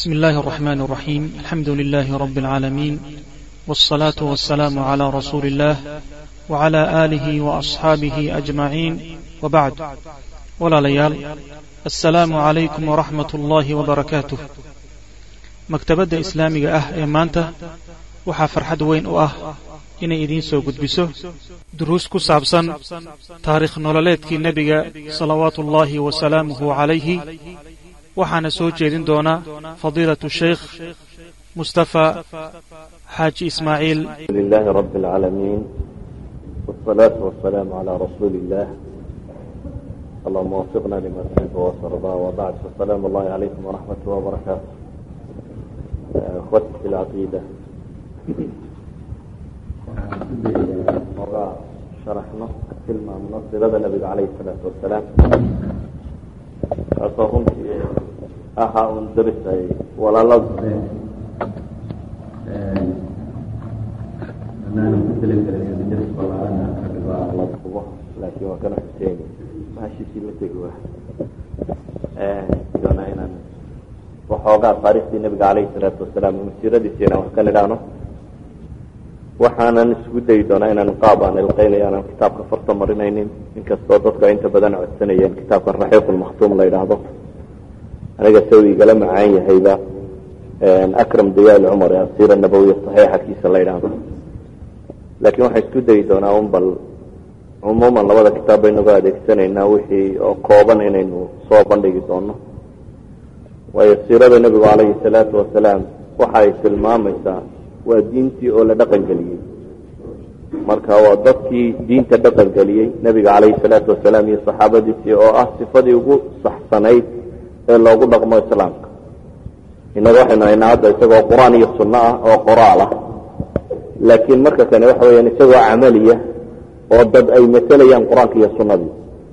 بسم الله الرحمن الرحيم. الحمد لله رب العالمين، والصلاة والسلام على رسول الله وعلى آله وأصحابه أجمعين، وبعد. ولا ليال، السلام عليكم ورحمة الله وبركاته. مكتبة إسلامية إيمانتا waxaa farxad weyn u ah inay idiin soo gudbiso duruus ku saabsan taariikh nololeedkii nebiga salawaatullaahi wasalaamuhu calayhi. waxaana soo jeedin doona fadiilatu sheekh mustafa xaaji ismaaciil. alhamdulillahi rabbil aalamiin, wassalaatu wassalaamu calaa rasuulillaah. allahumma waffiqna lima tuhibbu wa tardaa, wa ba'd. assalaamu allaahi calaykum waraxmatullahi wabarakaatuh. ikhwati fi lcaqiida, oga sharaxno tilmaamno sirada nabiga calayhi salaatu wasalaam, kaasoo runtii ahaa un darisay walaaladu ladubo, laakiin waa kana xuseeni mahashiisii la tegi waa doonaa inaan waxoogaa taariikhdii nabiga calayhi salaatu wasalaam masiiradiisa inaan wax ka nidhaahno. waxaanan isku dayi doonaa inaan qaab aan ilqeynayo aanan kitaabka farta marinaynin, inkastoo dadku ay inta badan codsanayeen kitaabkan raxiiqulmakhtuum la yidhaahdo. aniga sawi igala macaan yahayba akram dayaal cumar ee asiira nabawiya saxiixakiisa la yidhaahdo. laakiin waxaan isku dayi doonaa un bal cumuuman labada kitaab baynagu adeegsanaynaa wixii oo kooban inaynu soo bandhigi doono, waayo siirada nebigu calayhi salaatu wasalaam waxa ay tilmaamaysaa waa diintii oo la dhaqan geliyey. marka waa dadkii diinta dhaqan geliyey nebiga calayhi salaatu wasalaam iyo saxaabadiisii, oo ah sifadii ugu saxsanayd ee loogu dhaqmo islaamka. innaga waxaynu haynaa hadda isagoo qur-aan iyo sunno ah oo qoraal ah, laakiin marka kane waxa weyaan isagoo camaliya oo dad ay matelayaan qur-aanka iyo sunnadii,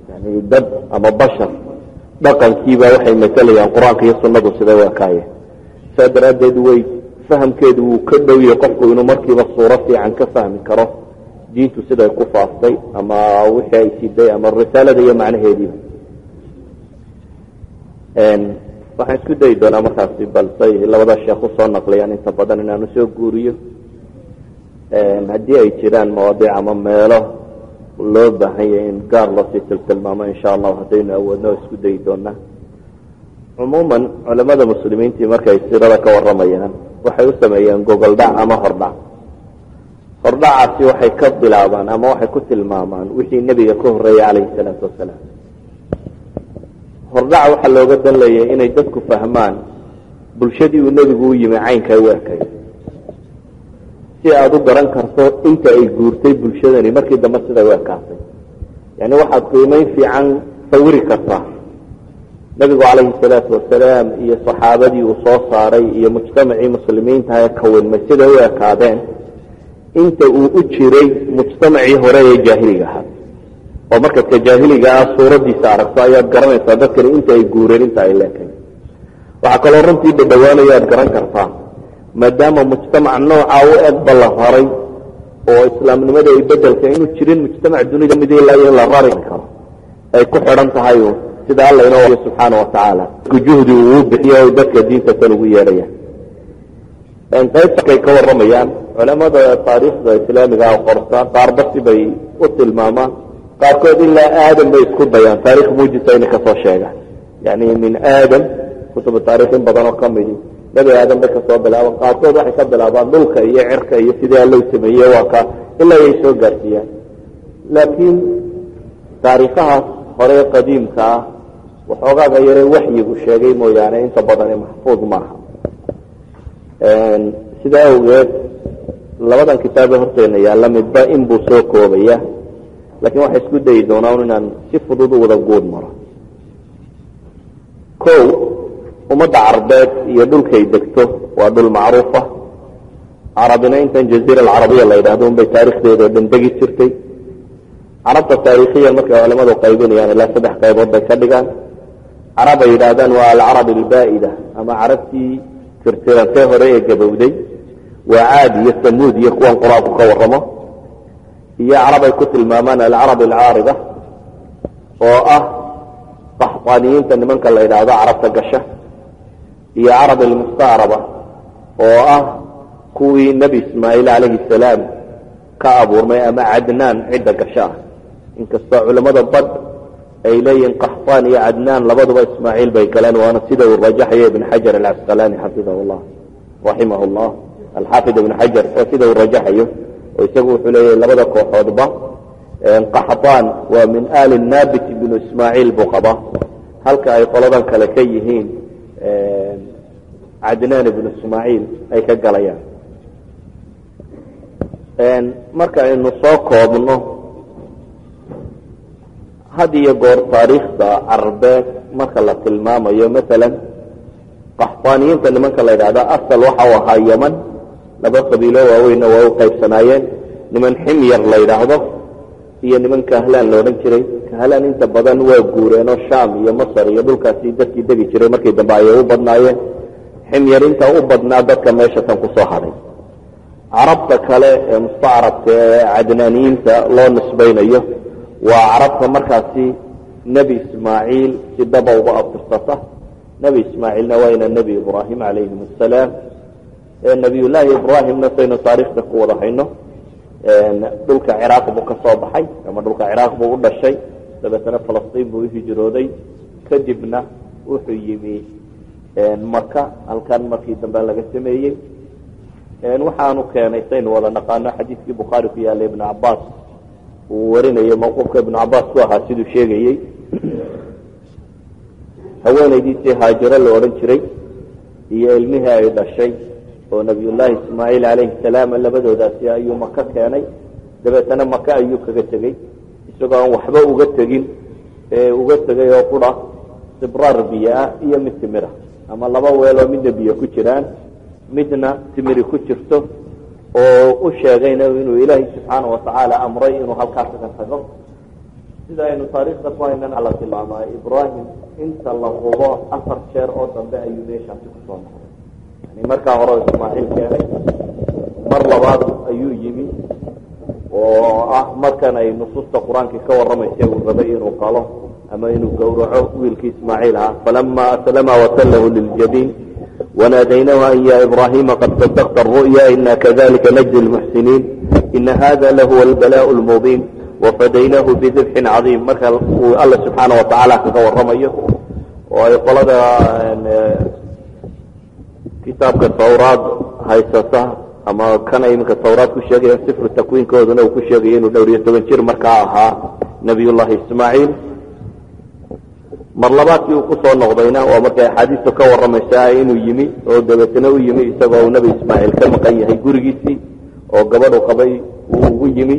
yani dad ama bashar dhaqankiiba waxay matelayaan qur-aanka iyo sunnadu siday u ekaayeen. saa daraaddeed way fahamkeedu wuu ka dhow yahay qofku inuu markiiba suuro fiican ka fahmi karo diintu siday ku faaftay ama wixii ay siday ama risaalada iyo macnaheediiba. waxaan isku dayi doonaa markaasi balsay labada sheekh usoo naqlayaan inta badan inaanu soo guuriyo. haddii ay jiraan mawaadiic ama meelo loo baahan yahay in gaar loosii tiltilmaamo insha allahu haddaynu awoodno isku dayi doonaa. cumuuman culamada muslimiintii markay sirada ka waramayaan waxay u sameeyeen gogol dhac ama hordhac. hordhacaasi waxay ka bilaabaan ama waxay ku tilmaamaan wixii nebiga ka horreeyey calayhi salaatu wasalaam. hordhaca waxaa looga dan leeyahay inay dadku fahmaan bulshadii uu nebigu u yimi caynka u ekay, si aada u garan karto inta ay guurtay bulshadani markii dambe siday u ekaatay. yani waxaad qiimeyn fiican sawiri kartaa nebigu calayhi salaatu wasalaam iyo saxaabadii uu soo saaray iyo mujtamacii muslimiinta ee kawanmay siday u ekaadeen inta uu u jiray mujtamacii hore ee jaahiliga ahaa. oo markaad ka jaahiliga ah suuraddiisa aragto ayaad garanaysaa dadkani inta ay guureen inta ay leekayn. waxaa kaloo runtii dhadhawaanaya aad garan kartaa maadaama mujtamac nooca u egba la raray oo islaamnimada ay bedelka inuu jirin mujtamac dunida mid ilaa in la rari karo ay ku xidhan tahay sida alla inoo wariyo subxaana watacaala juhdi uu bixiyo dadka diinta tan ugu yeedhaya. qaybtakay ka waramayaan culamada taariikhda islaamiga ah qorta qaarba sibay u tilmaamaan, qaarkood ilaa aadam bay isku dayaan taarikh muujisa inay kasoo sheegaan. yani min aadam kutubu taarikh in badan oo ka midi nebi aadam bay kasoo bilaabaan, qaarkood waxay ka bilaabaan dhulka iyo cirka iyo sidii alla u sameeyey waa ka ilaa ay soo gaarsiiyaan. laakiin taariikhahaas hore qadiimka ah waxoogaaga yare waxyigu sheegay mooyaane inta badani maxfuud maaha. sidaa awgeed labadan kitaabe horteena yaalla midba inbuu soo koobaya, laakiin waxay isku dayi doonaan inaan si fudud u wada guud maro. kow, ummadda carbeed iyo dhulkay degto waa dhul macruufa. carabina intan jaziira alcarabiya la yidhahdo unbay taarikhdeedao dhan degi jirtay. carabta taariikhiyan markay culamadu qaybinayaan ilaa 3 qaybood bay ka dhigaan. carab ay yidhaahdaan waa alcarab albaa'ida ama carabtii tirtirantee hore ee gabowday, waa caad iyo samuud iyo kuwan qur-aanku ka waramo. iyo carab ay ku tilmaamaan alcarab alcaarida oo ah qaxdaaniyiinta nimanka la yidhaahdo carabta gasha. iyo carab almustaaraba oo kuwii nebi ismaaciil calayhi salaam ka abuurmay ama cadnaan cidda gasha inkastoo culamada bad ay leeyihiin qaxtaan iyo cadnaan labaduba ismaaciil bay galeen waana sida uu rajaxayo ibn xajar alcasqalaani xafidahullah raximahullah alxaafid ibn xajar waa sida uu rajaxayo oo isagu wuxuu leeyahay labada kooxoodba qaxtaan waa min aali naabit ibnu ismaaciil buu qabaa halka ay qoladan kale ka yihiin cadnaan ibnu ismaaciil ay ka galayaan marka aynu soo koobno had iyo goor taariikhda carabeed marka la tilmaamayo maalan qaxtaaniyiinta nimanka la yidhahda asal waxa u ahaa yeman laba qabiilo waaweynna waa u qaybsanaayeen niman ximyar la yidhaahdo iyo niman kahlaan la odhan jiray kahlaan inta badan waa guureenoo shaam iyo masar iyo dhulkaasi dadkii degi jiray markii dambe ayay u badnaayeen ximyar inta u badnaa dadka meesha tan ku soo hadhay carabta kale ee mustacrabka ee cadnaaniyiinta loo nisbaynayo waa carabta markaasi nebi ismaaciil si daba uga abtirsata nebi ismaaciilna waa ina nebi ibraahim calayhim assalaam nebiyullaahi ibraahimna saynu taariikhda ku wada hayno dhulka ciraaq buu ka soo baxay ama dhulka ciraaq buu u dhashay dabeetana falastiin buu u hijrooday kadibna wuxuu yimi maka halkan markii dambe laga sameeyey waxaanu keenay saynu wada naqaano xadiidkii bukhaari ku yaallay ibnu cabaas uu warinayay mawquufka ibnu cabaas ku ahaa siduu sheegayey haweenaydiisii haajiro la odhan jiray iyo ilmihii ay dhashay oo nabiyullaahi ismaaciil calayhi salaam labadoodaasi ayuu maka keenay dabeetana maka ayuu kaga tegey isagoo aan waxba uga tegin uga tegay oo qura sibraar biyoah iyo mid timira ama laba weeloo midna biyo ku jiraan midna timiri ku jirto oo u sheegayna inuu ilaahay subxaana watacaala amray inuu halkaas ka tago sida aynu taariikhda ku haynana la tilmaamaa ibraahim inta la hubo 4 jeer oo dambe ayuu meeshaasi kusoo noqday yani markaa hore ismaaciil keenay mar labaad ayuu yimi oo markan ay nusuusta qur-aanka ka warramaysa uu rabay inuu qalo ama inuu gowraco wiilkii ismaaciil ahaa falama aslama wasallahu liljabiin وناديناه أن يا إبراهيم قد صدقت الرؤيا إنا كذلك نجزي المحسنين إن هذا لهو البلاء المبين وفديناه بذبح عظيم مركا الله سبحانه وتعالى كقول رميه ويقول هذا كتاب التوراة هايساسا أما كان يمكن التوراة كشيء سفر التكوين كودنا وكشيء ودورية تبنشير مركاها نبي الله إسماعيل marlabaadkii uu ku soo noqdayna waa markay axaadiista ka warramaysaa inuu yimi oo dabeetana u yimi isagoo nebi ismaaciil ka maqan yahay gurigiisii oo gabadhu qabay uu ugu yimi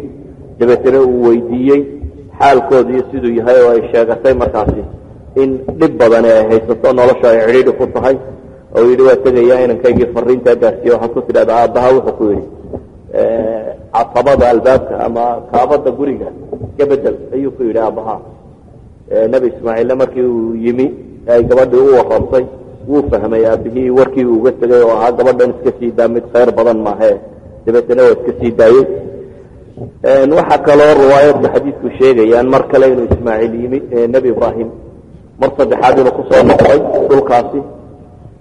dabeetana uu weydiiyey xaalkoodii siduu yahay oo ay sheegatay markaasi in dhib badani ay haysato nolosha ay cidhiidhi ku tahay oo yidhi waa tegayaa inankaygii fariintaa gaarsiiye waxaad ku tidhahda aabbaha wuxuu ku yidhi catabada albaabka ama kaabada guriga ka bedel ayuu ku yidhi aabbaha nebi ismaaciilna markii uu yimi ay gabadhii u warramtay wuu fahmay aabihii warkii uu uga tegay oo ahaa gabadhan iska sii daa mid khayr badan maahee dabeetana waa iska sii daayey waxaa kaloo riwaayadka xadiidku sheegayaan mar kale inuu ismaaciil yimi nebi ibraahim mar saddexaad inuu kusoo noqday dhulkaasi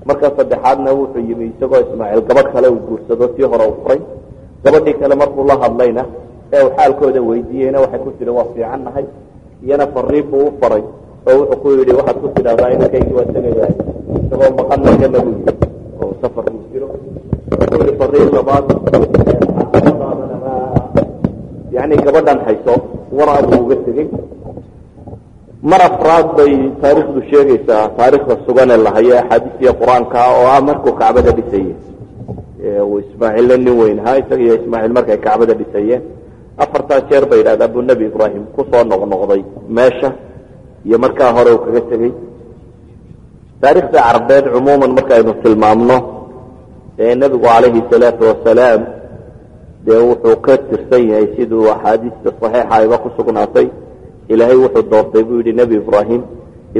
marka saddexaadna wuxuu yimi isagoo ismaaciil gabadh kale uu guursado tii hore u furay gabadhii kale markuu la hadlayna ee uu xaalkooda weydiiyeyna waxay ku tiri waa fiican nahay iyana fariin buu u faray oo wuxuu ku yidhi waxaad ku tidhahdaa inankaygii waa tegayahay isagoo maqanna kana buu yidhi oo safar uu jiro wuxuu yidhi fariin labaad yani gabadhan hayso waraa buu uga tegey mar afraad bay taariikhdu sheegaysaa taariikhda suganee la hayo axaadiistiya qur-aanka oo markuu kacbada dhisayey uu ismaaciilla nin weyn ahaa isaga iyo ismaaciil markay kacbada dhisayeen 4 jeer bay yidhahdaa buu nebi ibraahim ku soo noqnoqday meesha iyo markaa hore uu kaga tegey taariikhda carabeed cumuuman markaynu tilmaamno nebigu calayhi salaatu wasalaam dee wuxuu ka tirsan yahay siduu axaadiista saxiixa ayba ku sugnaatay ilaahay wuxuu doortay buu yidhi nebi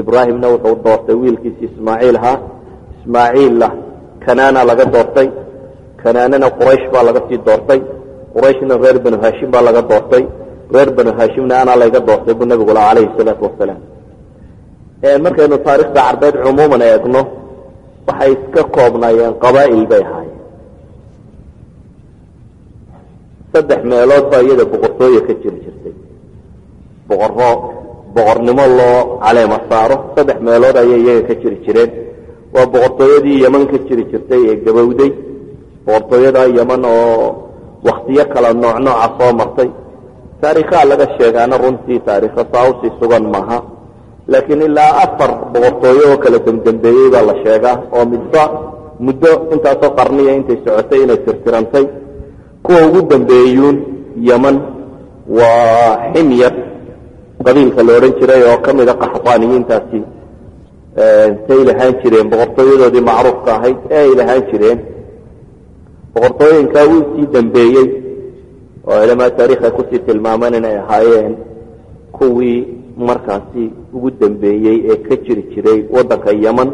ibraahimna wuxuu doortay wiilkiisi ismaaciil ahaa ismaaciilla kanaana laga doortay kanaanana quraysh baa laga sii doortay qurayshna reer banu haashim baa laga doortay reer banu haashimna anaa layga doortay buu nebigu laha calayhi salaatu wasalaam markaynu taariikhda carbeed cumuuman eegno waxay iska koobnaayeen qabaa'il bay ahaayeen saddex meelood baa iyada boqortooye ka jiri jirtay boqornimo loo caleema saaro saddex meelood ayay iyaga ka jiri jireen waa boqortooyadii yeman ka jiri jirtay ee gabowday boqortooyada yeman oo waktiyo kala nooca soo martay taariikhaha laga sheegaana runtii taariikha saawsi sugan maaha laakiin ilaa 4 boqortooyo oo kala dambeeyay baa la sheegaa oo midba muddo intaasoo qarniya intay socotay inay tirtirantay kuwa ugu dambeeyuun yeman waa ximyar qabiilka la odhan jiray oo ka mid a qaxdaaniyiintaasi intay lahaan jireen boqortooyadoodii macruufka ahayd ee ay lahaan jireen boqortooyinkaa wuu sii dambeeyey oo culamaa taariikha kusii tilmaaman inay ahaayeen kuwii markaasi ugu dambeeyey ee ka jiri jiray waddanka yeman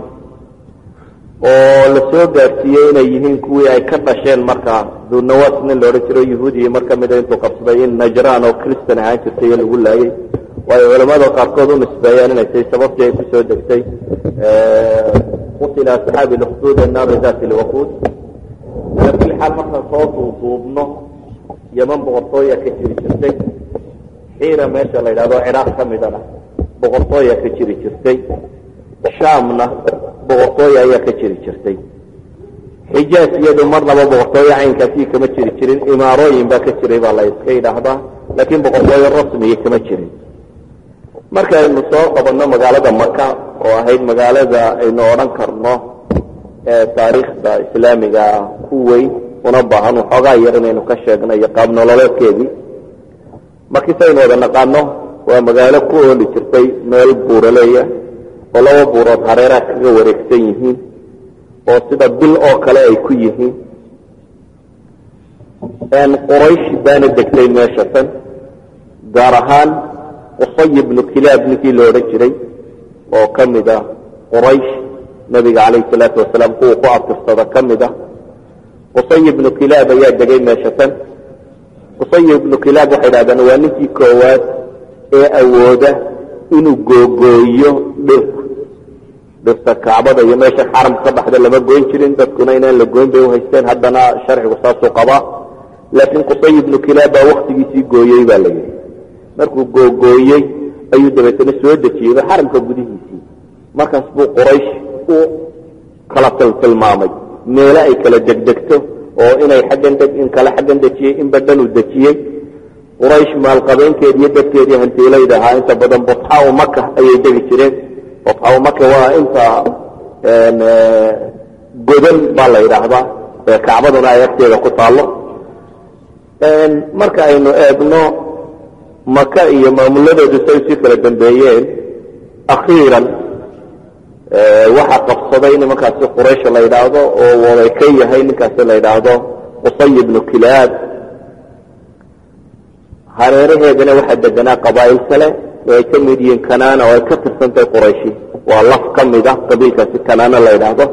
oo la soo gaarsiiyey inay yihiin kuwii ay ka dhasheen markaa dunawas nin la odhan jiro yahuudiya mar ka mida intuu qabsaday in najraan oo kristan ahaan jirtay iyo lagu laayay waayo culamada qaarkood u nisbeeyaan inay tahay sababtii ay ku soo degtay qutila asxaabi lukduud annaari daati lwaquud ala kulli xaal markaan soo duuduubno yeman boqortooya ka jiri jirtay xiira meesha la yidhahdo ciraaq ka midana boqortooya ka jiri jirtay shaamna boqortooya ayaa ka jiri jirtay xijaas iyadu marnaba boqortooyo caynkaasii kama jiri jirin imaarooyin baa ka jiray baa la iska yidhaahdaa laakiin boqortooyo rasmiya kama jirin markaynu soo qabanno magaalada maka oo ahayd magaalada aynu odhan karno ee taariikhda islaamiga ku weyn una baahan waxoogaa yar inaynu ka sheegno iyo qaab nololeedkeedii markiisaynu wada naqaano waa magaalo ku ooli jirtay meel buuraleeya oo 2 buurood hareeraha kaga wareegsan yihiin oo sida bil oo kale ay ku yihiin quraysh baana degtay meesha tan gaar ahaan qusay ibnu kilaab ninkii la odhan jiray oo ka mid ah quraysh nabiga calayhi salaatu wasalaam kuwa ku abtirsada ka mid ah qusay ibnu kilaab ayaa degay meesha tan qusay ibnu kilaab waxay dhahdaan waa ninkii koowaad ee awooda inuu googooyo dhirta kacbada iyo meesha xaram ka baxda lama goyn jirin dadkuna inaan la goyn bay u haysteen haddana sharcigu saasuu qabaa laakiin qusay ibnu kilaab baa waktigiisii gooyey baa la yidhi markuu googooyey ayuu dabeetana soo dejiyey xaramka gudihiisii markaas buu quraysh u kala tilmaamay meelo ay kala degdegto oo inay xaggan deg in kale xaggan dejiyey in badan uu dejiyey quraysh maalqabeenkeed iyo dadkeedii hantiilayda ahaa inta badan butxaa u maka ayay degi jireen butxaa u maka waa inta godan baa la yidhaahdaa ee kacbaduna ay agteeda ku taallo marka aynu eegno maka iyo maamuladoodu say sii kala dambeeyeen akhiiran waxaa qabsaday nimankaasi quraysh la yidhaahdo oo waday ka yahay ninkaasi la yidhaahdo qusay ibnu kilaab hareeraheedana waxaa deganaa qabaa'il kale oo ay ka mid yihiin kanaana oo ay ka tirsantahay qurayshi waa laf ka mid ah qabiilkaasi kanaana la yidhaahdo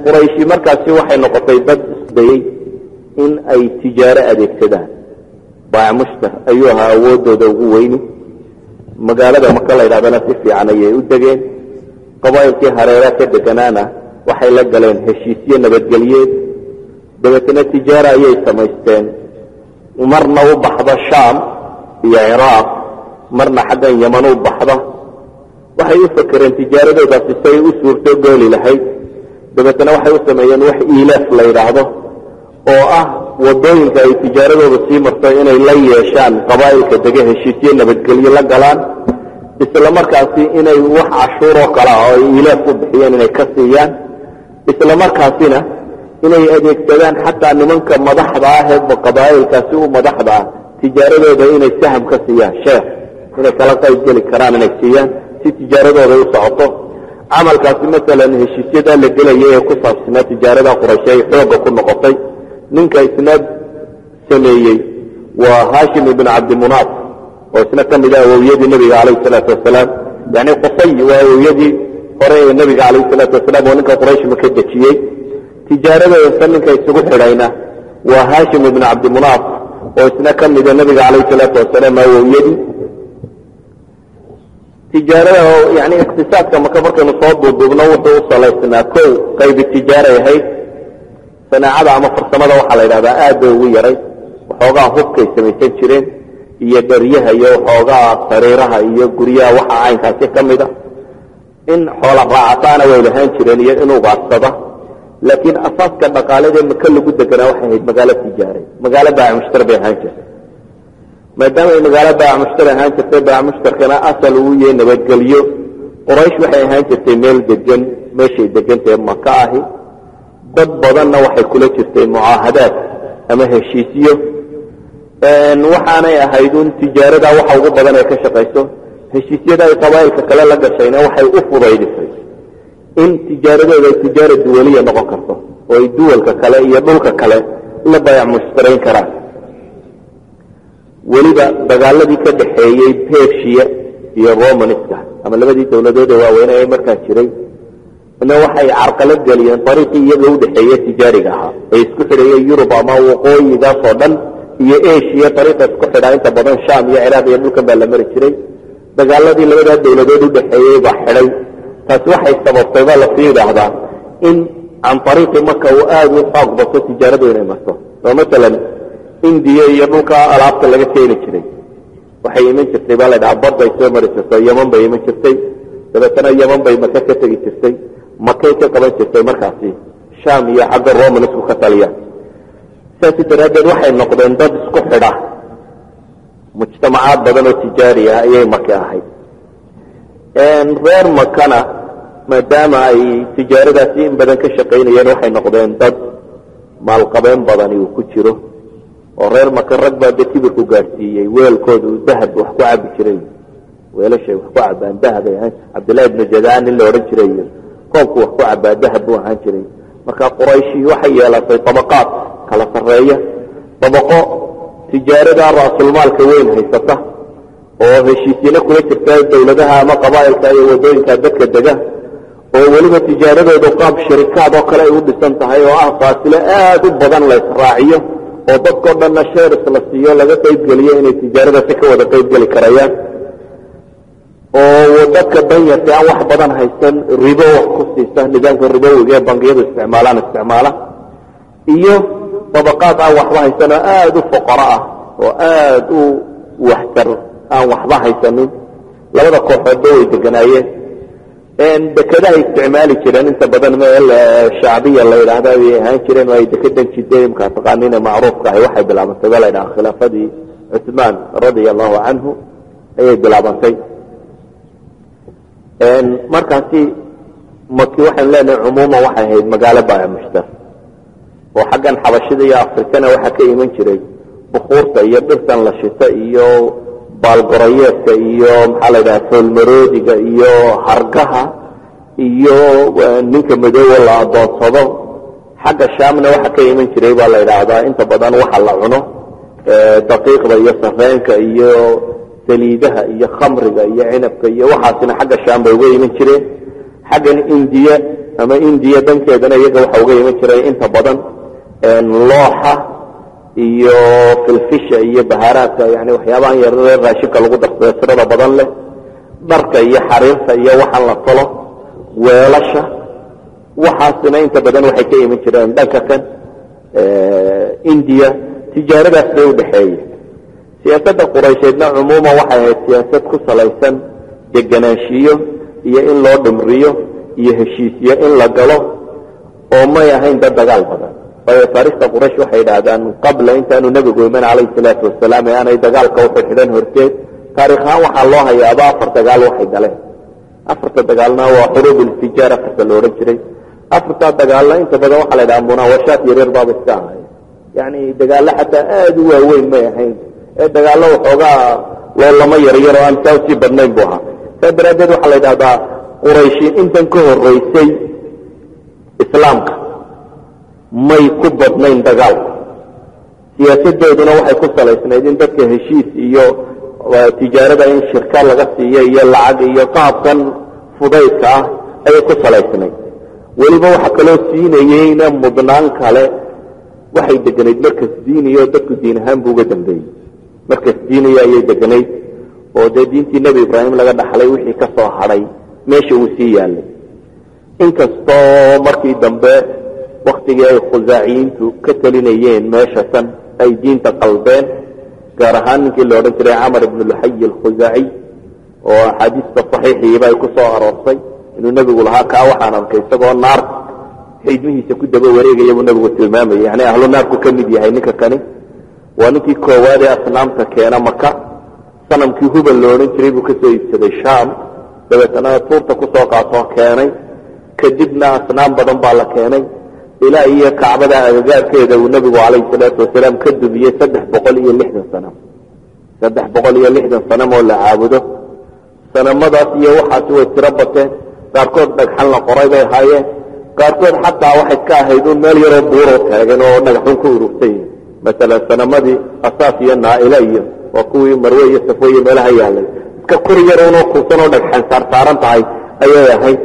qurayshi markaasi waxay noqotay dad isdayey in ay tijaaro adeegsadaan baac mushtar ayuu ahaa awoodooda ugu weyni magaalada maka la yidhahdana si fiican ayay u degeen qabaa'ilkii hareera ka deganaana waxay la galeen heshiisyo nabadgelyeed dabeetana tijaaro ayay samaysteen marna u baxda shaam iyo ciraaq marna xaggan yeman u baxda waxay u fakereen tijaaradoodaasi say u suurto gooli lahayd dabeetana waxay u sameeyeen wax iilaaf la yidhaahdo oo ah wadooyinka ay tijaaradooda sii marto inay la yeeshaan qabaa'ilka dega heshiisyo nabadgelyo la galaan isla markaasi inay wax cashuuroo kale ah oo ay iilaaf u bixiyeen inay ka siiyaan isla markaasina inay adeegsadaan xataa nimanka madaxda ah ee qabaa'ilkaasi u madaxda ah tijaaradooda inay saham ka siiyaan sheekh inay kala qayb geli karaan inay siiyaan si tijaaradooda u socoto camalkaasi masalan heshiisyadaa la gelaya ee ku saabsanaa tijaarada quraysh ay xooga ku noqotay ninka isna sameeyey waa haashim ibn cabdimunaaf oo isna ka mid ah awowyadii nabiga calayhi salaatu wasalaam yani qusay waa awowyadii hore ee nabiga calayhi salaatu wasalaam oo ninka quraysh maka dejiyey tijaaradooda ninka isugu xidhayna waa haashim ibn cabdimunaaf oo isna ka mida nabiga calayhi salaatu wasalaam awowyadii tijaarada yani iqtisaadka marka markaynu soo duuduubno wuxuu u salaysnaa kow qayb tijaara yahay sanaacada ama farsamada waxaa la yidhahdaa aad bay ugu yaray waxoogaa hubkay samaysan jireen iyo dharyaha iyo waxoogaa sariiraha iyo guryaha waxa caynkaasi ka mida in xoola raacataana way lahaan jireen iyo in ugaadsada laakiin asaaska dhaqaalada maka lagu deganaa waxay ahayd magaalo tijaare magaalo baac mushtar bay ahaan jirtay maadaama ay magaalo baac mushtar ahaan jirtay baac mushtarkana asal uu yahay nabadgelyo quraysh waxay ahaan jirtay meel degan meeshay degantahay maka ahi dad badanna waxay kula jirtay mucaahadaad ama heshiisyo waxaanay ahayd un tijaarada waxa ugu badan ee ka shaqayso heshiisyada ay qabaa'ilka kale la gashayna waxay u fudaydisay in tijaaradooda ay tijaara duwaliya noqon karto oo ay duwalka kale iyo dhulka kale la baayac mushtarayn karaan weliba dagaaladii ka dhaxeeyey persia iyo romaniska ama labadii dowladood ee waaweyn ee markaa jiray ina waxay carqalad geliyeen dariiqii iyaga u dhaxeeyey tijaariga ahaa ee isku xidhayay yurub ama waqooyigaas oo dhan iyo asia dariiqa isku xidhaa inta badan sham iyo ciraaq iyo dhulkan baa la mari jiray dagaaladii labadaa dowladood u dhaxeeyey baa xidhay taasi waxay sababtay baa lasii yidhaahdaa in can ariiqi marka uu aada u xoog bato tijaaradu inay marto oo masalan indiya iyo dhulka alaabta laga keeni jiray waxay iman jirtay baa la dhahaa badday soo mari jirtay yaman bay iman jirtay dabeetana yaman bay maka ka tegi jirtay makay ka qaban jirtay markaasi sham iyo xagga romanisku ka taliya saasi daraaddeed waxay noqdeen dad isku xidha mujtamacaad badan oo tijaari ah ayay maka ahayd reer makana maadaama ay tijaaradaasi in badan ka shaqaynayeen waxay noqdeen dad maalqabeen badani uu ku jiro oo reer maka rag baa dee kibirku gaadhsiiyey weelkooda uu dahab wax ku cabi jiray weelashay wax ku cabaan dahab ay ahaan cabdillahi ibnu jadaan in la odhan jiray koobku wax ku cabaa dahab buu ahaan jiray marka qurayshi waxay yeelatay tabaqaad kala sarreeya tabaqo tijaarada ra'sulmaalka weyn haysata oo heshiisyana kula jirta dowladaha ama qabaa'ilka iyo wadooyinka dadka dega oo weliba tijaaradooda qaab shirikaad oo kale ay u dhisan tahay oo ah faasilo aad u badan la israaciyo oo dadkoo dhanna sheeris la siiyo laga qaybgeliyo inay tijaaradaasi ka wada qaybgeli karayaan oo dadka danyarta aan wax badan haysan ribo wax ku siisa nidaamka ribowiga ee bangiyadu isticmaala iyo dabaqaad aan waxba haysan oo aada u fuqaro ah oo aada u waxtar aan waxba haysanin labada kooxoodba way deganaayeen dekedahay isticmaali jireen inta badan meel shacbiya la yidhaahda ay ahaan jireen oo ay dekedan jidday imkaa taqaaniina macruufka ahay waxay bilaabantay ba la yidhaha khilaafadii cuthmaan radia allahu canhu ayay bilaabantay markaasi maki waxaan leenahay cumuuman waxay ahayd magaalo baayac mushtar oo xaggan xabashida iyo afrikana waxaa ka iman jiray bukuurta iyo dhirtan la shita iyo baalgorayeedka iyo maxaa la yidhaha foolmaroodiga iyo hargaha iyo ninka madoowa la adoonsado xagga shaamna waxaa ka iman jiray baa la yidhaahdaa inta badan waxa la cuno daqiiqda iyo sareenka iyo saliidaha iyo khamriga iyo cinabka iyo waxaasina xagga shaam bay uga iman jireen xaggan indiya ama indiya dankeedana iyaga waxa uga iman jiray inta badan looxa iyo filfisha iyo bahaaraadka yani waxyaabahan yararee raashinka lagu darsada tirada badan leh dharka iyo xariirta iyo waxaan la tolo weelasha waxaasina inta badan waxay ka iman jireen dhanka kan indiya tijaaradaas bay udhaxeeye siyaasadda quraysheedna cumuuman waxay ahayd siyaasad ku salaysan deganaanshiyo iyo in loo dhimriyo iyo heshiisyo in la galo oo may ahayn dad dagaal badan waayo taarikhta quraysh waxay yidhaahdaan qabla intaanu nebigu iman calayhi salaatu wasalaam ee aanay dagaalka u xidhxidhan horteed taarikh ahaan waxaa loo hayaaba 4 dagaal waxay galeen 4 dagaalna waa xuruub iltijaar afarta la odhan jiray 4 dagaalna inta badan waxaa la yidhaha munaawashaad yaryar baaba iska ahay yani dagaallo xataa aada u waaweyn may ahayn ee dagaallo waxoogaa loolama yaryar oo aan saa usii badnayn buu ahaa saa daraaddeed waxaa la yidhahdaa qurayshi intan ka horeysay islaamka may ku badnayn dagaalka siyaasadooduna waxay ku salaysnayd in dadka heshiis iyo tijaarada in shirka laga siiyo iyo lacag iyo qaabkan fudaydka ah ayay ku salaysnayd weliba waxa kaloo siinayeyna mudnaan kale waxay deganayd markas diiniyo dadku diin ahaan buu uga dambeeyey markas diiniya ayay deganayd ودي دينتي النبي إبراهيم لقد حلي وحي كسو حري ماشي وسيا لي إن كستو مركي دنباء وقت جاي خزاعين كتلينيين ماشة أي دين تقلبين قارهان كي اللي ورنتري عمر بن لحي الخزاعي وحديث الصحيح يبقى يكسو أرصي إنه النبي يقول هاكا وحانا كيساقوا النار حيدمه يسكد دبا وريقا يبو النبي والتلمامي يعني أهل النار كمدي هاي نكا كاني ونكي كوالي أصنام تكينا مكة صنم كي هو باللورين تريبو كسو يبسد الشام دبتنا طورتا كسو قاطوه كاني كدبنا أصنام بدن بالا كاني إلى إيا كعبة أغاق كيدا والنبي عليه الصلاة والسلام كدب إيا سدح بقولي اللحظة صنم سدح بقولي اللحظة صنم ولا عابده صنم مضات إيا وحا سوى تربته قاركود نجحلنا قريبا هاي قاركود حتى واحد كاهيدون مال يربورو كاغنو نجحون كوروكتين مثلا سنمدي أساسيا إليه وقوي مروية سفوية مالها يالي ككوري يرونو قوصنو نجحن سارتاران تاي أيها هاي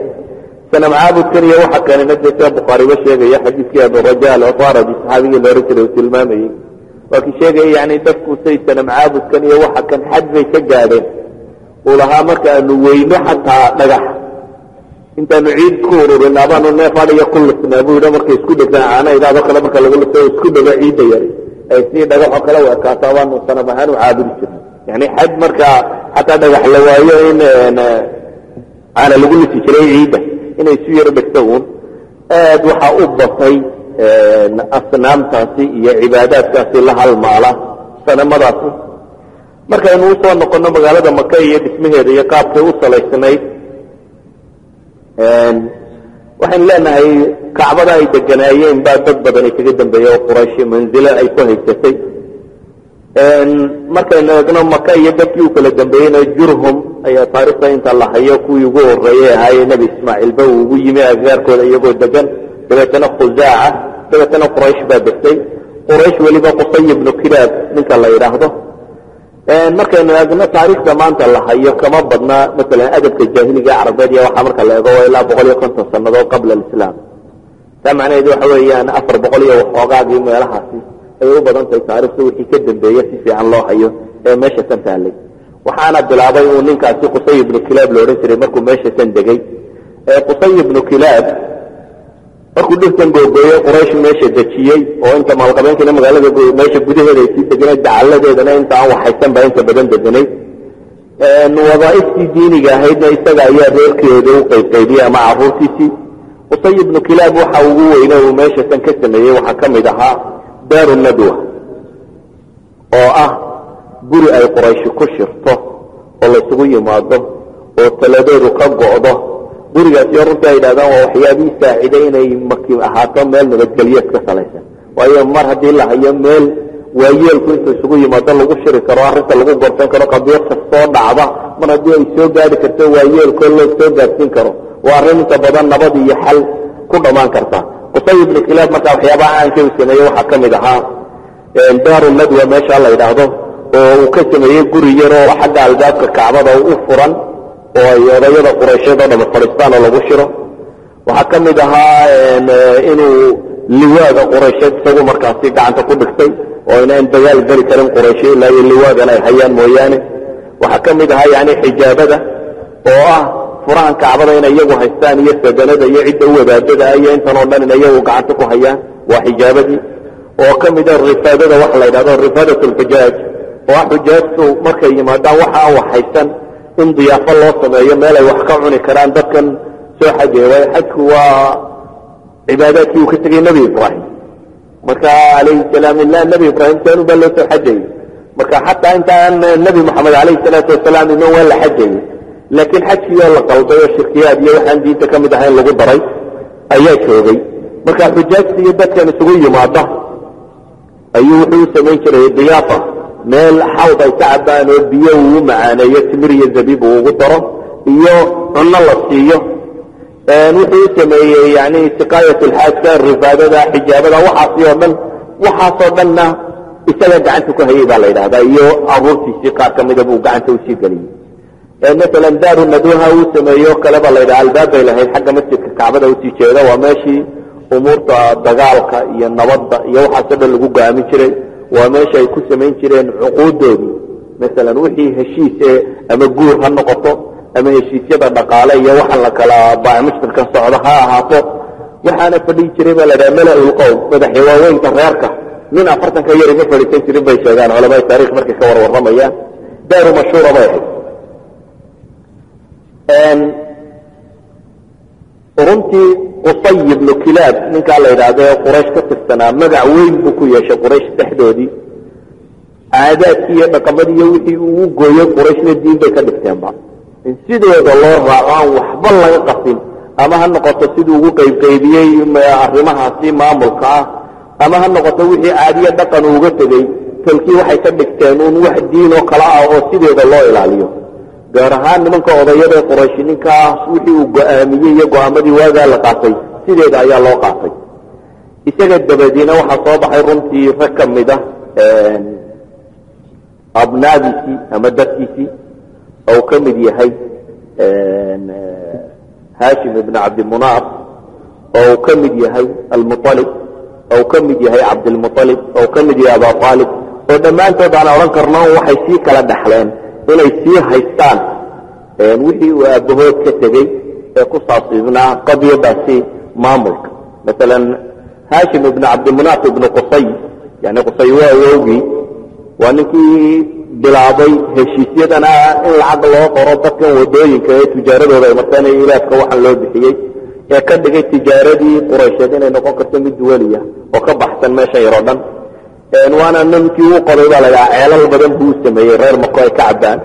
سنم عابد كريا وحا كان نجد سياب بخاري وشيغي يا حديث كياب الرجال وطارة دي صحابي اللي رسل وسلمامي وكي شيغي يعني تفكو سي سنم عابد كريا وحا كان حد زي سجاده ولها مركا أنه وينو حتى نجح انت نعيد كورو بالنابان والنافان يقول لسنابو إذا مركا يسكود اكنا إذا دخل مركا لقول لسنابو يسكود عيد يري أي سنين دقح وكلاوة كاتوان وصنبهان وعابد الشرم يعني حد مركا حتى دقح لوايين أنا لقول لسي شري عيدة إنه يسوير بكتون وحا أبطي أصنام تاسي هي عبادات تاسي لها المعلى سنة راسي مركا إنه وصوان نقولنا مغالة مكاية باسمه هي قابته وصل السنين waxaan leenahay kacbada ay deganaayeen baa dad badan ay kaga dambeeyay oo Quraysh manzila ay ku haysatay markayna eegno Makka iyo dadkii u kala dambeeyay Jurhum ayaa taariikhda inta la hayo kuwii ugu horeeyay ahay Nabi Ismaaciil baa ugu yimi agaarkooda iyagoo degan dabeetana Khuzaa'a dabeetana Quraysh baa degtay Quraysh waliba Qusay ibn Kilaab ninka la yiraahdo markayna eegno taariikhda maanta la hayo kama badna mesela adabka jaahiliga Carabeed iyo waxa marka la eego ilaa 150 sanadood qabla islaam tamacneedu waxa weeyaan 400 iyo waxoogaagii meelahaasi ay u badan tahay taariikhdu wixii ka dambeeyay si fiican loo hayo ee meesha tan taalay waxaana bilaabay uu ninkaasi Qusay ibn Kilaab loo oran jiray markuu meesha tan degay Qusay ibn Kilaab markuu dhirtan googooyay Quraysh meesha dajiyay oo inta maalqabeenkina magaalada meesha gudaheeda ay sii deganay dacaladeedana inta aan waxaysan baa inta badan deganay wadaa'iftii diiniga ahaydna isaga ayaa reerkeeda u qaybqaybiyay ama carruurtiisii Qusay ibn Kilaab waxa ugu weynaa uu meesha tan ka sameeyay waxa ka mid ahaa daaru nadwa oo ah guri ay Quraysh ku shirto oo la isugu yimaado oo taladeedu ka go'do gurigaas iyo runta ay yiraahdaan waa waxyaabii saaciday inay markii ahaato meel nabadgelyo ka salaysan waayo mar haddii la hayo meel waayeelku inta isugu yimaado lagu shiri karo arrinta lagu gortan karo qadiyad kastoo dhacda mar haddii ay soo gaari karto waayeelku loo soo gaarsiin karo waa arrin inta badan nabad iyo xal ku dhamaan karta Qusay ibn Kilaab marka waxyaabaha aan ka sameeyay waxa ka mid ahaa daaru nadwa meesha la yiraahdo oo uu ka sameeyay guri yar oo xagga albaabka Kacbada u furan oo ay odayada Quraysheed oo Falistaan lagu shiro waxa ka mid ahaa inuu liwaada Quraysheed isagu markaasi gacanta ku dhigtay oo inaan dagaal gari karin Quraysh la liwaadana ay hayaan mooyaane waxa ka mid ahaa yani xijaabada oo ah furahan Kacbada in iyagu haystaan iyo sadanada iyo cid u wadaadada ay intan oo dhan iyagu gacanta ku hayaan waa xijaabadii oo ka mid ah rifaadada wax la yiraahdo rifaadatul hujaaj oo xujaajtu markay yimaadaan waxa waxaysan in diyaafo loo sameeyo meel ay wax ka cuni karaan dadkan soo xajeeyay xajku waa cibaadadkii uu ka tagay Nabi Ibrahim marka alayhi salaam ilaa Nabi Ibrahim taanu bal loo soo xajeeyay marka hatta inta Nabi Muhammad alayhi salatu wasalaam inuu wala xajeeyay laakiin xajkii la qalday shirkiyaad iyo waxaan diinta ka mid ahayn lagu daray ayaa joogay marka xujaajta iyo dadkan isugu yimaada ayuu wuxuu sameyn jiray diyaafa meel xawd ay tacbaan oo biyo uu macaaneeyo timir iyo zabiib ugu daro iyo cunno la siiyo wuxuu sameeyay yani siqaayat alxaajka rifaadada xijaabada waxaasoo dhanna isaga gacanta ku hayay baa la yidhaahdaa iyo abuurtiisii qaar ka mida buu gacanta usii geliyey مثلا دار ندوها وسميو كلبا ليدا الباب الى حق مسجد الكعبه وسي جيدا وماشي امورتا دغالكا iyo nabadda iyo waxa sida lagu gaami jiray waa meesha ay ku sameyn jireen cuquudoodi مثلا وحي هشيس أما جور هالنقطة أما هشيس يدا دقالة يوحن لك لا باع مشترك الصعدها هاتو وحانا فدي جريبا لدى ملأ القوم مدى حواوين تغيرك من أفرتن كيري مفردي تنسرين بيشاقان علماء التاريخ مركي كور والرميان داروا مشهورة بايحي runtii qusay ibnu kilaab ninkaa la yidhaahdo quraysh ka tirsanaa magac weyn buu ku yeeshay quraysh dhexdoodii caadaadkii iyo dhaqamadii iyo wixii uu gooyey qurayshna diin bay ka dhigteenba in sidooda loo raaco aan waxba laga qasin ama ha noqoto siduu ugu qaybqaybiyey arrimahaasi maamulka ah ama ha noqoto wixii caadiya dhaqan uga tegey talkii waxay ka dhigteen uun wax diin oo kala ah oo sideeda loo ilaaliyo gaar ahaan nimanka odayada ee quraysh ninkaas wixii uu go'aamiyey iyo go'aamadii waagaa la qaatay sideeda ayaa loo qaatay isaga dabadiina waxaa soo baxay runtii rag ka mid ah abnaadiisii ama dadkiisii oo ka mid yahay haashim ibn cabdimunaaf oo ka mid yahay almutalib oo ka mid yahay cabdilmutalib oo ka mid yahay abaa aalib oo dhammaantood aan odhan karno waxay sii kala dhaxleen inay sii haystaan wixii uu aabahood ka tegey ee ku saabsiibnaa qadiyadaasi maamulka maalan haashim ibn cabdimunaaf ibnu qusay yani qusay waa awowgii waa ninkii bilaabay heshiisyadana in lacag loo qoro dadkan wadooyinka ee tijaaradooda ay martaan ilaafka waxaan loo bixiyey ee ka dhigay tijaaradii quraysheed inay noqon karto mid duwaliya oo ka baxsan meesha yaroo dhan waana ninkii uu qoday baa la yidhaha ceelal badan buu sameeyey reer mako ay ka cabbaan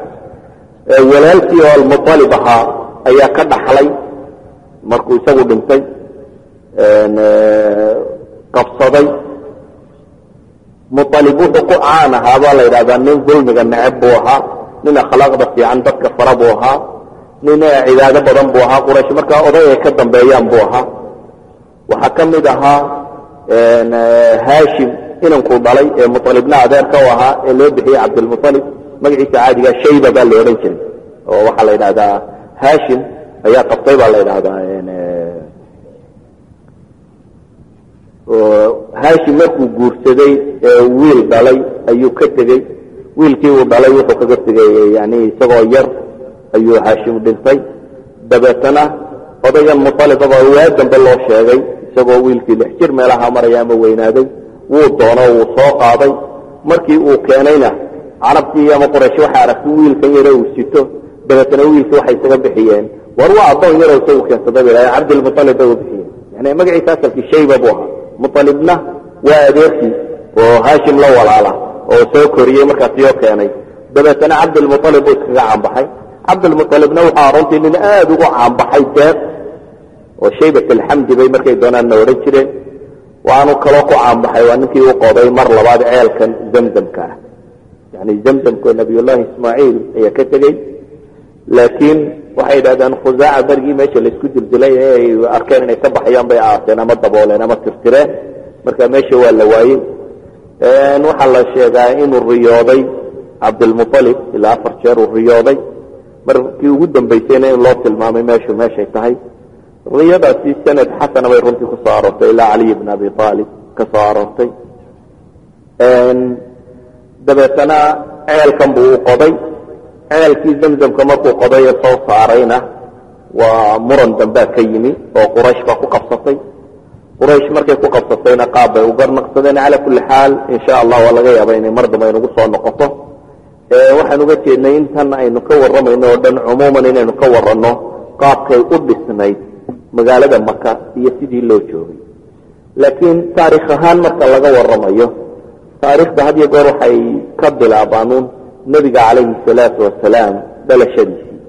walaalkii oo almutalib ahaa ayaa ka dhaxlay markuu isagu dhintay qabsaday mutalib wuxuu ku caan ahaa baa la yidhahdaa nin dulmiga neceb buu ahaa nin akhlaaqda fiican dadka fara buu ahaa nin cibaado badan buu ahaa quraysh markaa oday ay ka dambeeyaan buu ahaa waxaa ka mid ahaa haashim inankuu dhalay ee mutalibna adeerka u ahaa ee loo bixiyey cabdilmutalib magaciisa caadiga shayba baa la odhan jiray oo waxaa la yidhahdaa haashim ayaa qabtay baa la yidhahdaa haashim markuu guursaday wiil dhalay ayuu ka tegey wiilkii uu dhalay wuxuu kaga tegey yani isagoo yar ayuu haashim dhintay dabeetana odaygan mutalibaba waa dambe loo sheegay isagoo wiilkii 6 jir meelaha maraya ama weynaaday wuu doono wuu soo qaaday markii uu keenayna carabtii ama quraysh waxa aragtay wiilkan yar uu sito dabeetana wiilkii waxay isaga bixiyeen war waa adoon yar oo soo keensaday ilaa cabdilmutalib uu bixiyay yani magaciisa asalkii shayba buu ahaa mutalibna waa adeerkii oo haashim la walaala oo soo koriyey markaas iyo keenay dabeetana cabdilmutalib uu iskaga caanbaxay cabdilmutalibna waxaa runtii nin aad ugu caanbaxay deeq oo shaybat alxamdi bay markay doonaan na odhan jireen waanu kaloo ku caanbaxay waa ninkii u qoday mar labaad ceelkan zamzamka ah yani zamzamko nabiyullaahi ismaaciil ayaa ka tegey laakiin waxay yidhahdaan khusaaca bergii meesha laysku dildilay ee ay arkeen inay ka baxayaan bay aaseen ama dabooleen ama tirtireen marka meesha waa la waayey waxaa la sheegaa inuu riyooday cabdilmutalib ilaa 4 jeer uu riyooday markii ugu dambaysayna in loo tilmaamay meeshu meeshay tahay riyadaasi sanad xasana bay runtii ku soo aroortay ilaa caliy ibn abi aalib ka soo aroortay dabeetana ceelkan buu u qoday ceelkii zamzamka markuu qoday ee soo saarayna waa muran dambaa ka yimi oo quraysh baa ku qabsatay quraysh markay ku qabsatayna qaab bay u garnaqsadeen cala kulli xaal insha allah waa laga yaaba inay mar dambe aynugu soo noqoto waxaan uga jeednay intan aynu ka warramayno oo dhan cumuuman inaynu ka waranno qaabkay u dhisnayd magaalada maka iyo sidii loo joogay laakiin taariikh ahaan marka laga warramayo taariikhda had iyo goor waxay ka bilaabaanuun nebiga calayhi salaatu wasalaam dhalashadiisii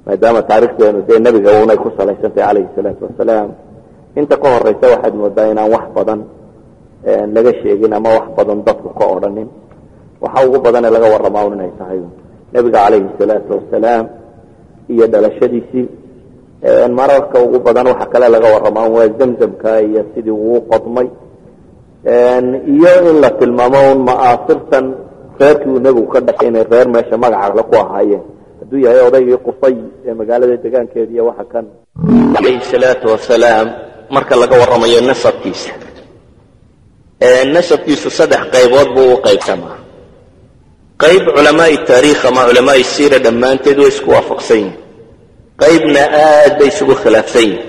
maadaama taarikhdeenu dee nebiga unay ku salaysantahay calayhi salaatu wasalaam inta ka horeysa waxaad moodaa inaan wax badan laga sheegin ama wax badan dadku ka odhanin waxa ugu badanee laga warramaa un inay tahay nebiga calayhi salaatu wasalaam iyo dhalashadiisii mararka ugu badan waxa kale laga warramaa waa zamzamka iyo sidii uu qodmay iyo in la tilmaamo un ma'aasirtan reerkii uu nebigu ka dhashay inay reer meesha magaca ku ahaayeen hadduu yahay odaygii qusay ee magaalada degaankeeda iyo waxa kan calayhi salaatu wasalaam marka laga warramayo nasabkiisa nasabkiisu 3 qaybood buu u qaybsamaa. qayb culamaa'i taariikh ama culamaa'i siira dhammaanteed way isku waafaqsan yihiin, qaybna aad bay isugu khilaafsan yihiin,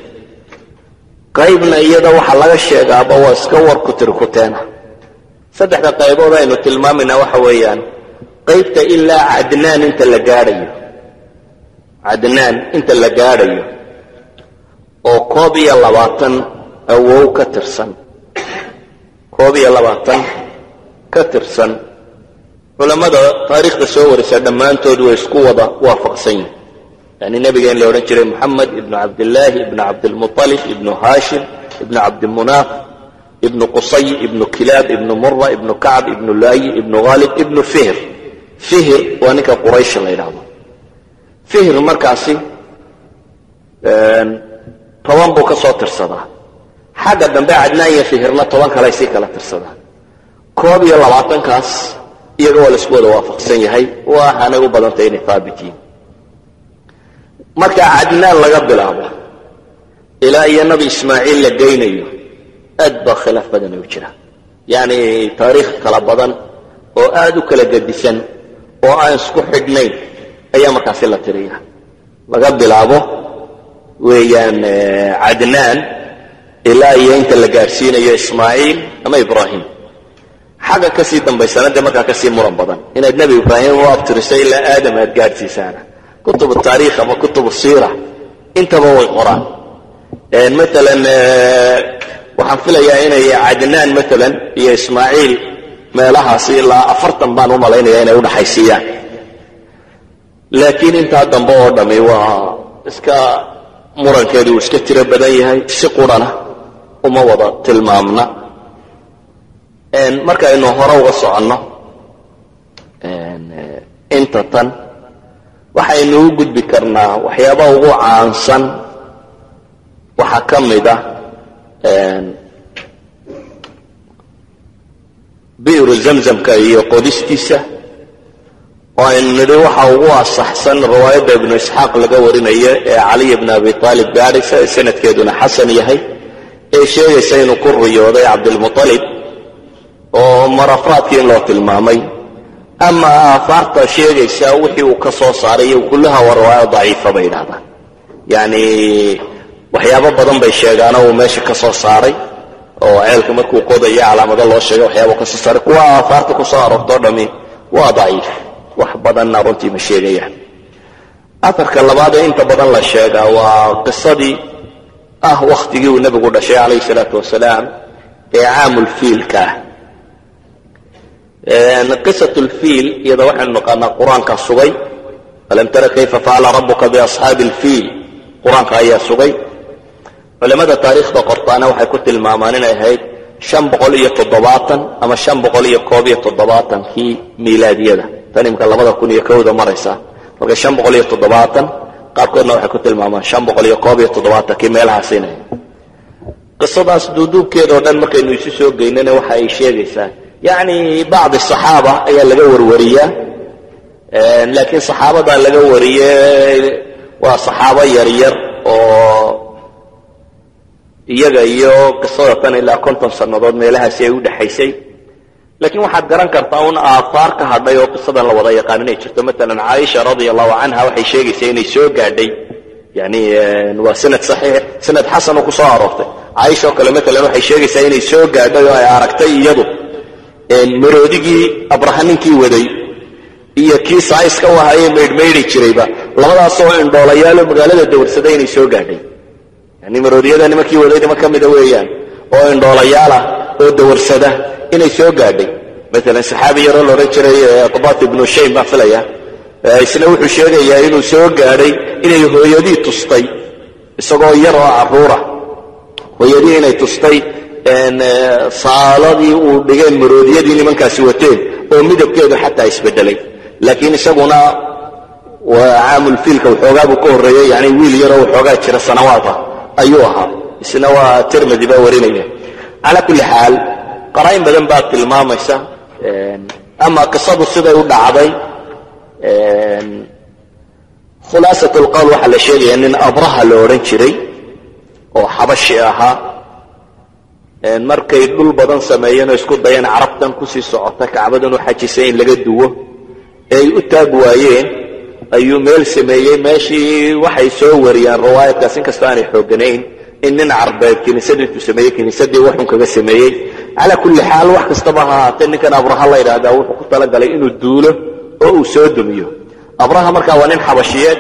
qaybna iyada waxa laga sheegaaba waa iska war kutirkuteena. 3 qaybood aynu tilmaamayna waxa weeyaan qaybta ilaa cadnaan inta la gaadhayo, cadnaan inta la gaadhayo oo 21 awow ka tirsan, 21 ka tirsan culamada taariikhda soo warisa dhammaantood way isku wada waafaqsan yihiin. yani nabiga in la odhan jiray moxamed ibnu cabdillaahi ibnu cabdilmuطalib ibnu haashim ibnu cabdimunaaf ibnu qusay ibnu kilaab ibnu mura ibnu kacb ibnu laayi ibnu haalib ibnu fihr. fihr waa ninka quraysh la yidhaahdo. fihr markaasi 10 buu ka soo tirsadaa, xagga dambe cadnaan iyo fihrna 10 kale sii kala tirsadaan. 21kaas iyaga waa la isku wada waafaqsan yahay, waxaanay u badantay inay haabitiin. marka cadnaan laga bilaabo ilaa iyo nabi ismaaciil la geynayo aad baa khilaaf badan u jira, yani taariikh kala badan oo aad u kala gedisan oo aan isku xidhnayn ayaa markaasi la tiriya. laga bilaabo weeyaan cadnaan ilaa iyo inta la gaarsiinayo ismaaciil ama ibraahim. xagga kasii dambaysana dee markaa kasii muran badan inaad nebi ibraahim u abtirisay ilaa aadam aad gaadhsiisaana kutub taariikh ama kutub siira intaba way qoraan. maalan waxaan filayaa inay cadnaan maalan iyo ismaaciil meelahaasi ilaa 40 baan u malaynaya inay udhaxaysiiyaan, laakiin intaa dambe oo dhami waa iska murankeedu uu iska tiro badan yahay, si qurana uma wada tilmaamna. markaynu hore uga soconno inta tan waxaynu u gudbi karnaa waxyaabaha ugu caansan. waxaa ka mid ah bi'ru zamzamka iyo qodistiisa oo aynu nidhi waxa ugu asaxsan riwaayadda ibnu isxaaq laga warinayo ee caliy ibn abi aalib gaadhaysa, sanadkeeduna xasan yahay, ee sheegaysa inuu ku riyooday cabdilmuطalib oo marafaadkii in loo tilmaamay. ama aafaarta sheegaysa wixii uu ka soo saaray iyo kullaha waa riwaayo daciifa bay yidhahdaan. yani waxyaabo badan bay sheegaano uu meesha ka soo saaray oo ceelka markuu qodayo calaamado loo sheegay waxyaabo ka soo saaray. kuwa aafaarta ku soo aroortoo dhami waa daciif, wax badanna runtii ma sheegayaan. afarka labaad ee inta badan la sheegaa waa qisadii wakhtigii uu nebigu dhashay calayhi salaatu wasalaam ee caamulfiilka ah. qisat lfiil iyada waxaynu naqaanaa qur-aanka sugay, alam tara kayfa facala rabuka biasxaabi lfiil, qur-aanka ayaa sugay. culamada taariikhda qortaana waxay ku tilmaamaan inay ahayd 570 ama 571kii miilaadiyada, tan imka 2001 maraysa. marka 570 qaarkoodna waxay ku tilmaamaan 571kii meelahaasina. qisadaas duuduubkeedoo dhan markaynu isu soo geynana waxa ay sheegaysaa yani bacdi saxaaba ayaa laga warwariyaa, laakiin saxaabada laga wariyey waa saxaabo yaryar oo iyaga iyo qisada tan ilaa 50 sannadood meelahaasi ay u dhaxaysay. laakiin waxaad garan kartaa un aafaar ka hadhay oo qisadan la wada yaqaan inay jirto. maalan caaisha radiyallahu canha waxay sheegaysaa inay soo gaadhay, yani waa sanad saxiix, sanad xasan oo ku soo aroortay. caaisha oo kale maalan waxay sheegaysaa inay soo gaadhay oo ay aragtay iyadu maroodigii abraha ninkii waday iyo kii saaiska u ahaaye maydhmaydhi jirayba labadaasoo indhoolayaalo magaalada dawarsaday inay soo gaadhay. yani maroodiyada nimankii waday nima ka mida weeyaan oo indhoolayaala oo dawarsada inay soo gaadhay. maalan saxaabi yaroo la odhan jiray qabat ibnu shaym baan filaya, isna wuxuu sheegayaa inuu soo gaadhay inay hooyadii tustay isagoo yar oo caruura, hooyadii inay tustay saaladii uu dhigeen maroodiyadii nimankaasi wateen oo midabkeedu xataa isbedelay. laakiin isaguna waa caamulfiilka waxoogaa buu ka horreeyey, yani wiil yaroo waxoogaa jira sanawaad ah ayuu ahaa. isna waa tirmidi baa warinaya. calaa kulli xaal qaraa'in badan baa tilmaamaysa. ama qisadu siday u dhacday, khulaasat lqowl waxaa la sheegaya nin abraha la odhan jiray oo xabashi ahaa markay dhul badan sameeyeen oo isku dayeen carabtan ku sii socota kacbadan u xajisay in laga duwo ay u taag waayeen ayuu meel sameeyey meeshii waxay soo wariyaan riwaayadkaas inkastoo aanay xooganayn in nin carbeed kiniisadii intuu sameeyey kiniisadii waxun kaga sameeyey calaa kulli xaal wax kastaba ha ahaatee ninkan abraha la yidhaahdaa wuxuu ku talagalay inuu duulo oo uu soo dumiyo abraha markaa waa nin xabashiyeed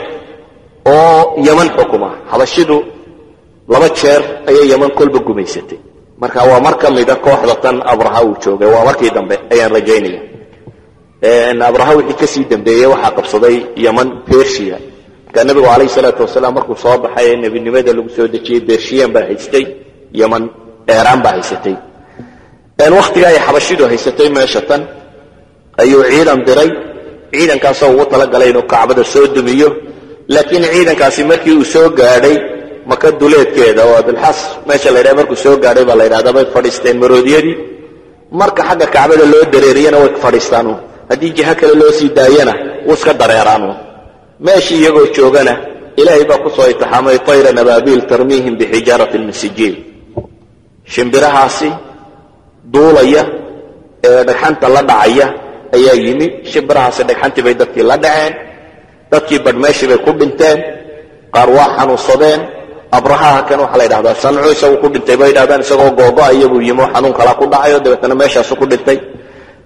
oo yaman xukuma xabashidu 2 jeer ayay yaman kolba gumaysatay marka waa mar ka mid ah kooxda tan abraha uu joogay waa markii dambe ayaan rajaynaya abraha wixii ka sii dambeeyey waxaa qabsaday yaman persia marka nabigu calayhi salaatu wasalaam markuu soo baxay ee nebinimada lagu soo dejiyey bershiyan baa haystay yaman eeraan baa haysatay waqtiga ay xabashidu haysatay meesha tan ayuu ciidan diray ciidankaasoo ugu talagalay inuu kacbada soo dumiyo laakiin ciidankaasi markii uu soo gaadhay maka duleedkeeda oo bilxas meesha la yidhaha markuu soo gaadhay baa la yidhahdaa bay fadhiisteen maroodiyadii marka xagga kacbada loo dareeriyana way fadhiistaan haddii jiha kale loo sii daayana wuu iska dareeraan meeshii iyagoo joogana ilaahay baa ku soo itixaamay tayran abaabiil tarmiihim bixijaaratin min sijiil shimbirahaasi duulaya ee dhagxanta la dhacaya ayaa yimi shimbirahaasi dhagxantii bay dadkii la dhaceen dadkii badh meeshii bay ku dhinteen qaar waa xanuunsadeen abrahaha kan waxaa la yidhahdaa sancu isagu ku dhintay bay yidhahdaan isagoo googo'aya buu yimi oo xanuun kalaa ku dhacayo dabeetana meeshaasu ku dhintay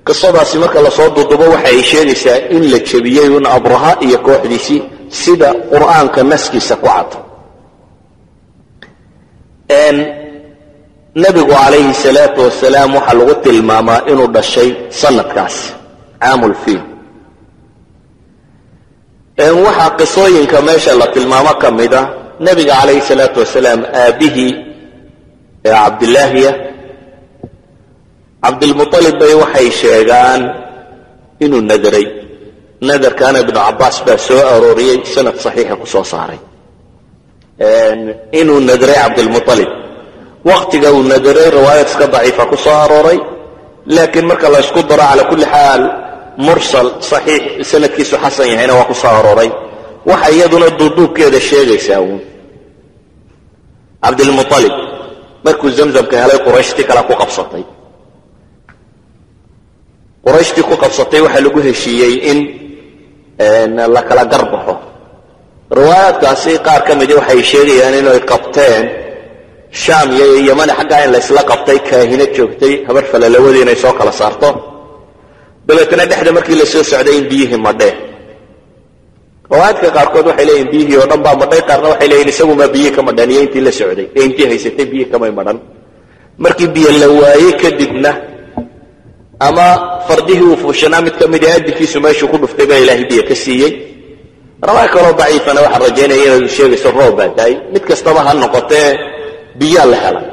qisadaasi marka lasoo dudubo waxa ay sheegaysaa in la jebiyey un abraha iyo kooxdiisii sida qur'aanka naskiisa ku cad nabigu calayhi salaatu wasalaam waxaa lagu tilmaamaa inuu dhashay sanadkaas caamulfiil waxaa qisooyinka meesha la tilmaamo ka mid a nabiga calayhi salaatu wasalaam aabbihii ee cabdilaahiya cabdilmuطalib bay waxay sheegaan inuu nadaray nadarkaana ibnu cabbaas baa soo arooriyey sanad saxiixa ku soo saaray inuu nadaray cabdilmuطalib waqtiga uu nadaray riwaayad iska daciifa ku soo arooray laakiin marka la isku daro cala kulli xaal mursal saxiix sanadkiisu xasan yahayna waa ku soo arooray waxa iyaduna duuduubkeeda sheegaysaa uun cabdilmuطalib markuu zamzamka helay qurayshtii kale ku qabsatay qurayshtii ku qabsatay waxaa lagu heshiiyey in la kala garbaxo riwaayaadkaasi qaar ka midi waxay sheegayaan inay qabteen shaam iyo yamani xaggaa in laysla qabtay kaahina joogtay habar falalawadii inay soo kala saarto dabeetana dhexda markii la soo socday in biyihii madheen riwaayaadka qaarkood waxay leeyihin biyihii oo dhan baa madhay qaarna waxay leeyihin isagumaa biyihii ka madhan iyo intii la socday ee intii haysatay biyihii kamay madhan markii biyo la waayey kadibna ama fardihii uu fuushanaa mid ka mid ah adinkiisu meeshuu ku dhuftay baa ilaahay biyo ka siiyey riwaaya kaloo daciifana waxaan rajaynaya inaad sheegayso roob baa daay mid kastaba ha noqotee biyaa la helay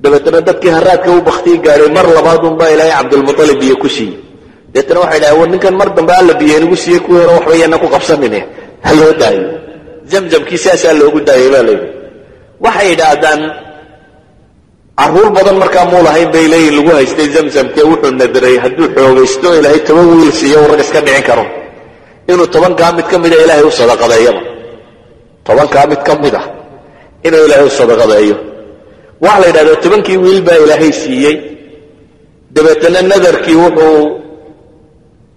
dabeetana dadkii haraadka u baktii gaadhay mar labaad unbaa ilaahay cabdilmuطalib biyo ku siiyey dabeetana waxay dhahay war ninkan mar dambe alla biyo inagu siiyey kuwii hore waxba yana ku qabsanine ha loo daayo zamzamkii saasaa loogu daayay baa layidhi waxay yidhaahdaan carruur badan markaa muu lahayn bay leeyihin lagu haystay zamzamkee wuxuu nadaray hadduu xoogaysto ilaahay 10 wiil siiyo u rag iska dhicin karo inuu 10kaa mid ka mida ilaahay u sadaqadeeyaba 10kaa mid ka mid ah inuu ilaahay u sadaqadeeyo waxa la yidhahdaa 10kii wiil baa ilaahay siiyey dabeetana nadarkii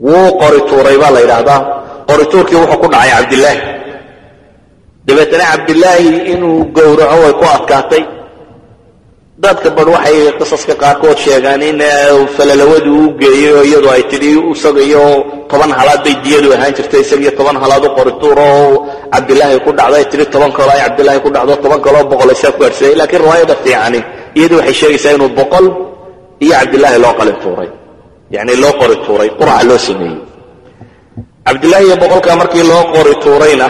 wuu qori tuuray baa la yidhaahdaa qori tuurkii wuxuu ku dhacay cabdilaahi dabeetana cabdilaahi inuu gowraco way ku adkaatay dadka badh waxay qisaska qaarkood sheegaan in falalawadu u geeyey oo iyadu ay tidhi isaga iyo 10 halaad bay diyadu ahaan jirtay isagiyo 10 halaad u qori tuur oo cabdilaahi ku dhacday tidhi 10 kaloo ay cabdilaahi ku dhacdo 10 kaloo boqol ay ku arsay laakiin riwaayada fiicani iyadu waxay sheegaysaa inuu 100 iyo cabdilaahi loo qalin tuuray yani loo qori tuuray qur'a loo sameeyey cabdilaahi iyo 100ka markii loo qori tuurayna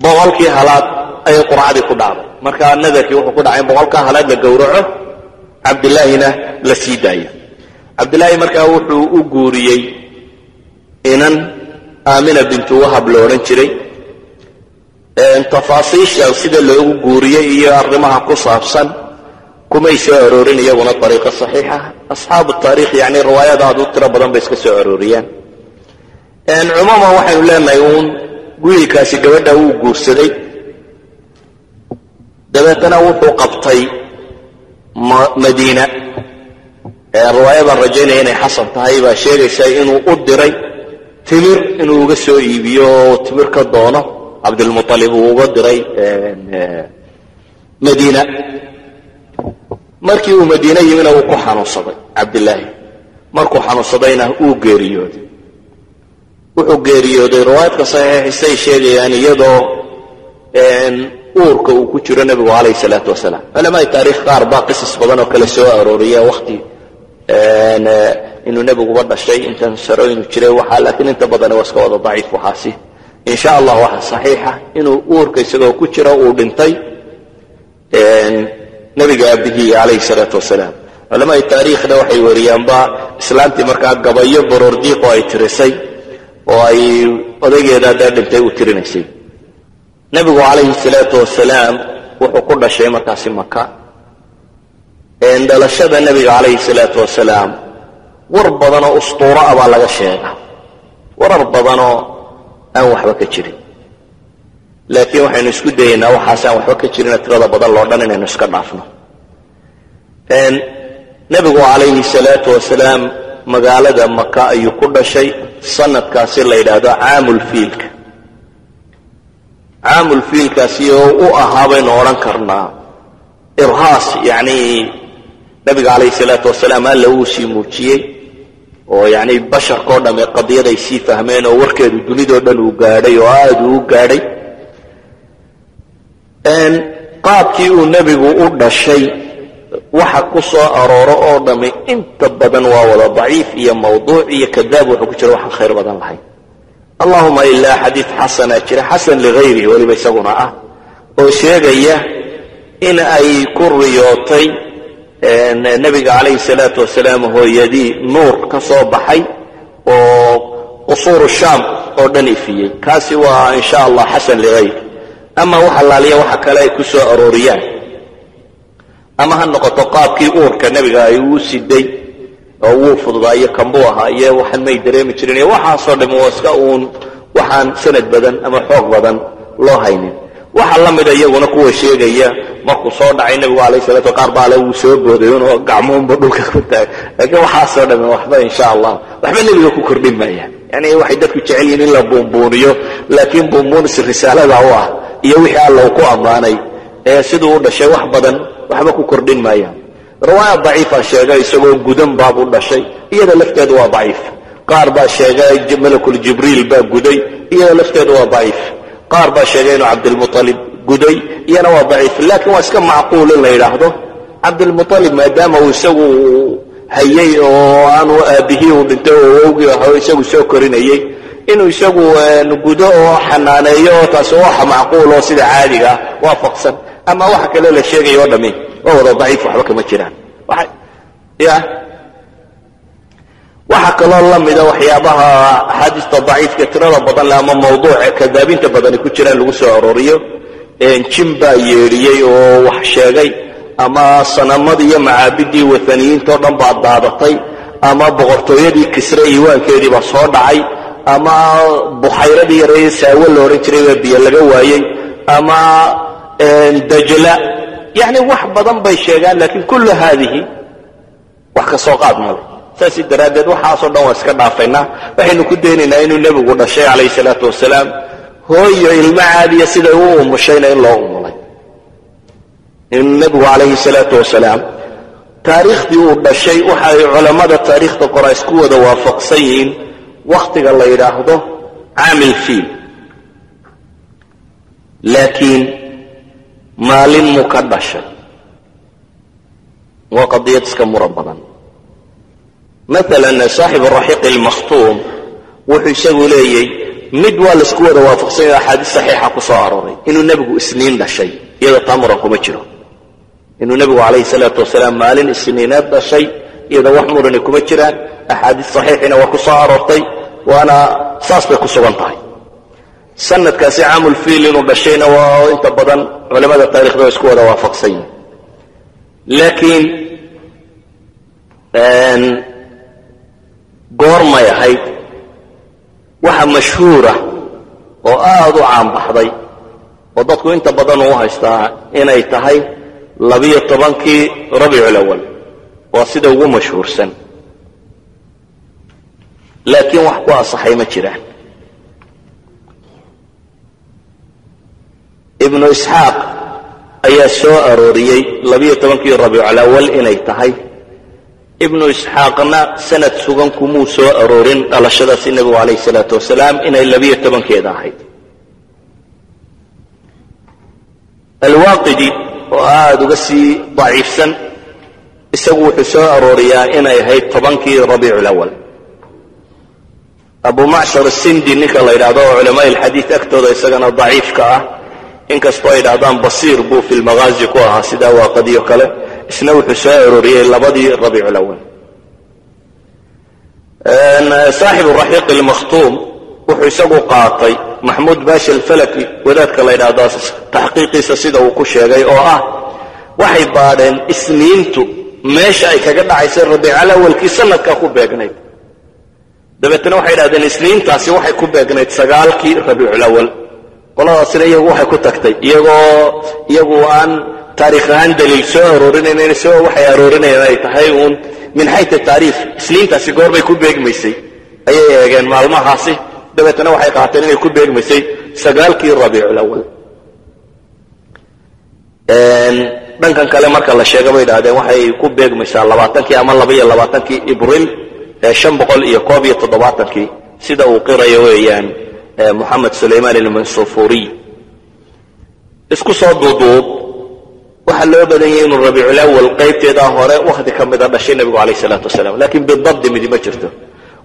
100kii halaad ay qur'adii ku dhacday marka nadarkii wuxuu ku dhacay 100ka halaad la gowraco cabdilaahina la sii daayo cabdilaahi markaa wuxuu u guuriyey inan aamina bintu wahab lo odhan jiray tafaasiisha sida loogu guuriyey iyo arrimaha ku saabsan kumay soo aroorin iyaguna dariiqo saxiixa asxaabu taariikh yani riwaayadaadu tiro badan bay iska soo arooriyaan cumuuman waxaynu leenahay uun wiilkaasi gabadha wuu guursaday dabeetana wuxuu qabtay madiina riwaayada rajaynaya inay xasan tahay baa sheegaysa inuu u diray timir inuu uga soo iibiyo timir ka doono cabdilmuطalib uu uga diray madiina markii uu madiina yimina uu ku xanuunsaday cabdillaahi markuu xanuunsadayna uu geeriyooday wuxuu geeriyooday riwaayadka saxiixisay sheegayaan iyadoo uurka uu ku jiro nebigu calayhi salaatu wasalaam culamaai taariikh qaar baa qisas badan oo kale soo arooriya wakti inuu nebiguba dhashay intan saro inuu jiray waxaa laakiin inta badan waa iska wada daciif waxaasi in sha allah waxaa saxiixa inuu uurka isagoo ku jiro uu dhintay nebiga aabihii calayhi salaatu wasalaam culamaai taariikhna waxay wariyaanba islaantii markaa gabayo baroordiiqoo ay tirisay oo ay odaygeeda haddaa dhintay uu tirinaysay nebigu calayhi salaatu wasalaam wuxuu ku dhashay markaasi maka dhalashada nebiga calayhi salaatu wasalaam war badanoo ustuuro ah baa laga sheega warar badanoo aan waxba ka jirin laakiin waxaynu isku dayaynaa waxaas aan waxba ka jirin tirada badan loo dhan inaynu iska dhaafno nebigu calayhi salaatu wasalaam magaalada maka ayuu ku dhashay sanadkaasi la yidhaahdo caamulfiilka caamulfiilkaasi oo u ahaa baynu odhan karnaa irhaas yacni nebiga calayhi salaatu wasalaam alla uu sii muujiyey oo yacni basharkao dhamme qadiyaday sii fahmeen oo warkeedu dunidoo dhan uu gaadhay oo aad uu gaadhay qaabkii uu nebigu u dhashay waxa ku soo arooro oo dhamme inta badan waa wada daciif iyo mawduuc iyo kadaab wuxuu ku jira waxaan khayr badan lahayn allahuma ilaa xadiid xasana jira xasan ligayrihi weliba isaguna ah oo sheegaya in ay ku riyootay nebiga calayhi salaatu wasalaam hooyadii nuur ka soo baxay oo qusuuru shaam oo dhan ifiyey kaasi waa in sha allah xasan ligayri ama waxa laaliya waxa kale ay ku soo arooriyaan ama ha noqoto qaabkii uurka nebiga ay uu siday oo wuu fududaayo kambuu ahaa iyo waxaan may dareemi jirin iyo waxaasoo dham waa iska uun waxaan sanad badan ama xoog badan loo haynin waxa la mida iyaguna kuwa sheegaya markuu soo dhacay nebigu calayhi salaatu qaar baale wuu soo booday inuu gacmuunba dhulka ku taagay laakiin waxaasoo dham waxba in sha allah waxba nebiga ku kordhin maayaan yani waxay dadku jecel yihiin in la buunbuuniyo laakiin buunbuunis risaalada u ah iyo wixii alla uu ku ammaanay siduu u dhashay wax badan waxba ku kordhin maayaan riwaaya daciifa sheega isagoo gudan baabuu dhashay iyada lafteedu waa daciif qaar baa sheegay malakul jibriil baa guday iyada lafteedu waa daciif qaar baa sheegay inuu cabdilmuطalib guday iyana waa daciif laakiin waa iska macquul in la yidhaahdo cabdilmuطalib maadaama uu isagu hayay oo aanu aabihii uu dhintay oo awowgii ahaa isagu soo korinayey inuu isagu gudo oo xanaaneeyo oo taasi waxa macquul oo sida caadiga ah waafaqsan ama waxa kale la sheegayo oo dhammi waa wada daciif waxba kama jiraan waxa kaloo la mida waxyaabaha axaadiista daciifka tirada badan le ama mawduuca kadaabinta badani ku jiraan lagu soo arooriyo jin baa yeedhiyey oo wax sheegay ama sanamadii iyo macaabidii wathaniyiinta o dhan baa daadatay ama boqortooyadii kisre iiwaankeedii baa soo dhacay ama buxayradii yaree saawo la odhan jiray baa biyo laga waayey ama dajla yani wax badan bay sheegaan laakiin kullu haadihi wax ka soo qaad male saasi daraaddeed waxaasoo dhan waa iska dhaafaynaa waxaynu ku daynaynaa inuu nebigu dhashay calayhi salaatu wasalaam hooyo ilmo caadiya siday u umushayna in loo umulay inuu nebigu calayhi salaatu wasalaam taariikhdii uu dhashay waxa ay culammada taariikhda qora isku wada waafaqsan yihiin wakhtiga la yidhaahdo caamil fiil laakiin maalin muu ka dhashay waa qadiyad iska muran badan maalan saaxib araxiiq almakhtuum wuxuu isagu leeyay mid waa laisku wada waafaqsan yaho axaadiis saxiixa ku soo arooray inuu nebigu isniin dhashay iyadoo taa muran kuma jiro inuu nebigu calayhi salaatu wasalaam maalin isniineed dhashay iyadoo wax murani kuma jiraan axaadiis saxiixina waa ku soo aroortay waana saas bay ku sugan tahay sanadkaasi caamulfiil inuu dhashayna waa inta badan culamada taarikhda waa isku wada waafaqsan yihin laakiin goormay ahayd waxa mashhuura oo aad u caanbaxday oo dadku inta badan u haystaa inay tahay 12 ربيع الأول وصيده ومشهور سن لكن وحقوا صحيح ما جران ابن إسحاق أي سوء أروريي 12 ربيع الأول إني تهي ابن إسحاقنا سنة سوغن كمو سوء أرورين على شدس النبي عليه الصلاة والسلام إني 12 كيدا حيد الواقدي وهذا قسي ضعيف سن يسوي حساء أروريا إني هي 10 ربيع الأول أبو معشر السندي نيكا الله يرعاه علماء الحديث أكتر يسجن ضعيف كأه إنك سبايد عدام بصير بو في المغازي كوها سيدا واقدي وكله اسنو حساء أروريا لبدي ربيع الأول صاحب الرحيق المختوم وحساقه قاطي محمود باشا الفلكي وذاك الله يرعاه تحقيقي سيدا وكشيغي waxay baadheen isniintu meesha ay kaga dhacaysay rabiic alawalkii sanadka ku beegnayd dabeetana waxay yiraahdeen isniintaasi waxay ku beegnayd 9kii rabiic alawal qoladaasina iyagu waxay ku tagtay iyagu aan taariikh ahaan daliil soo aroorinayeen soo waxay aroorinayeen ay tahay uun min hayta taariikh isniintaasi goorbay ku beegmaysay ayay eegeen maalmahaasi dabeetana waxay qaateen inay ku beegmaysay 9kii rabiic alawal dhankan kale marka la sheegay bay yiraahdeen waxay ku beegmaysaa 20kii ama 22kii Abriil 517kii sida uu qirayo weeyaan Muhammad Suleyman al-Mansufuri isku soo duuduub waxa loo badan yahay inuu Rabiicul Awwal qaybteeda hore waqti kamid ah dhashay nabiga kaleey salaatu wasalaam laakiin bidabdi mid ma jirto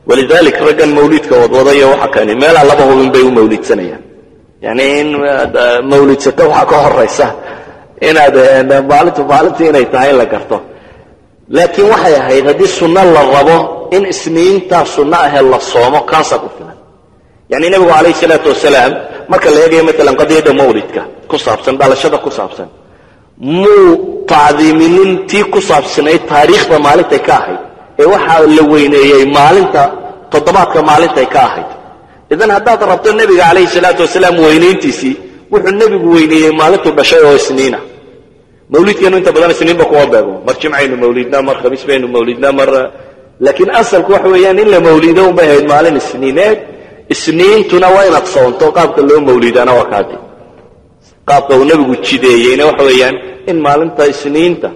walidaalika ragan mawlidka wadwadaya waxa kani meel laba hubin bay u mawlidsanayaan yani in mawlidsato waxa ka horeysa inaad maalintii inay tahay la garto laakiin waxay ahayd hadii sunna la rabo in isniinta sunna ah la soomo kaasa ku filan yani nabiga kaleey salaatu wasalaam marka la eegayo mesela qadiyada mawlidka ku saabsan dhalashada ku saabsan mu taadiminti ku saabsanay taariikhda maalinta ka ahayd ee waxa la weyneeyay maalinta toddobaadka maalinta ka ahayd idan haddaad rabto nabiga kaleey salaatu wasalaam weyneyntiisi wuxuu nabigu weyneeyay maalintu dhashay oo isniina mawlidkeenu inta badan isniinba kuma beego mar jimcaynu mawlidna mar khamiis baynu mawlidna mar laakiin asalku waxa weeyaan in la mawlido uma ahayd maalin isniineed isniintuna waa inaad soonto qaabka loo mawlidana waa kaadi qaabka uu nabigu jideeyayna waxa weeyaan in maalinta isniinta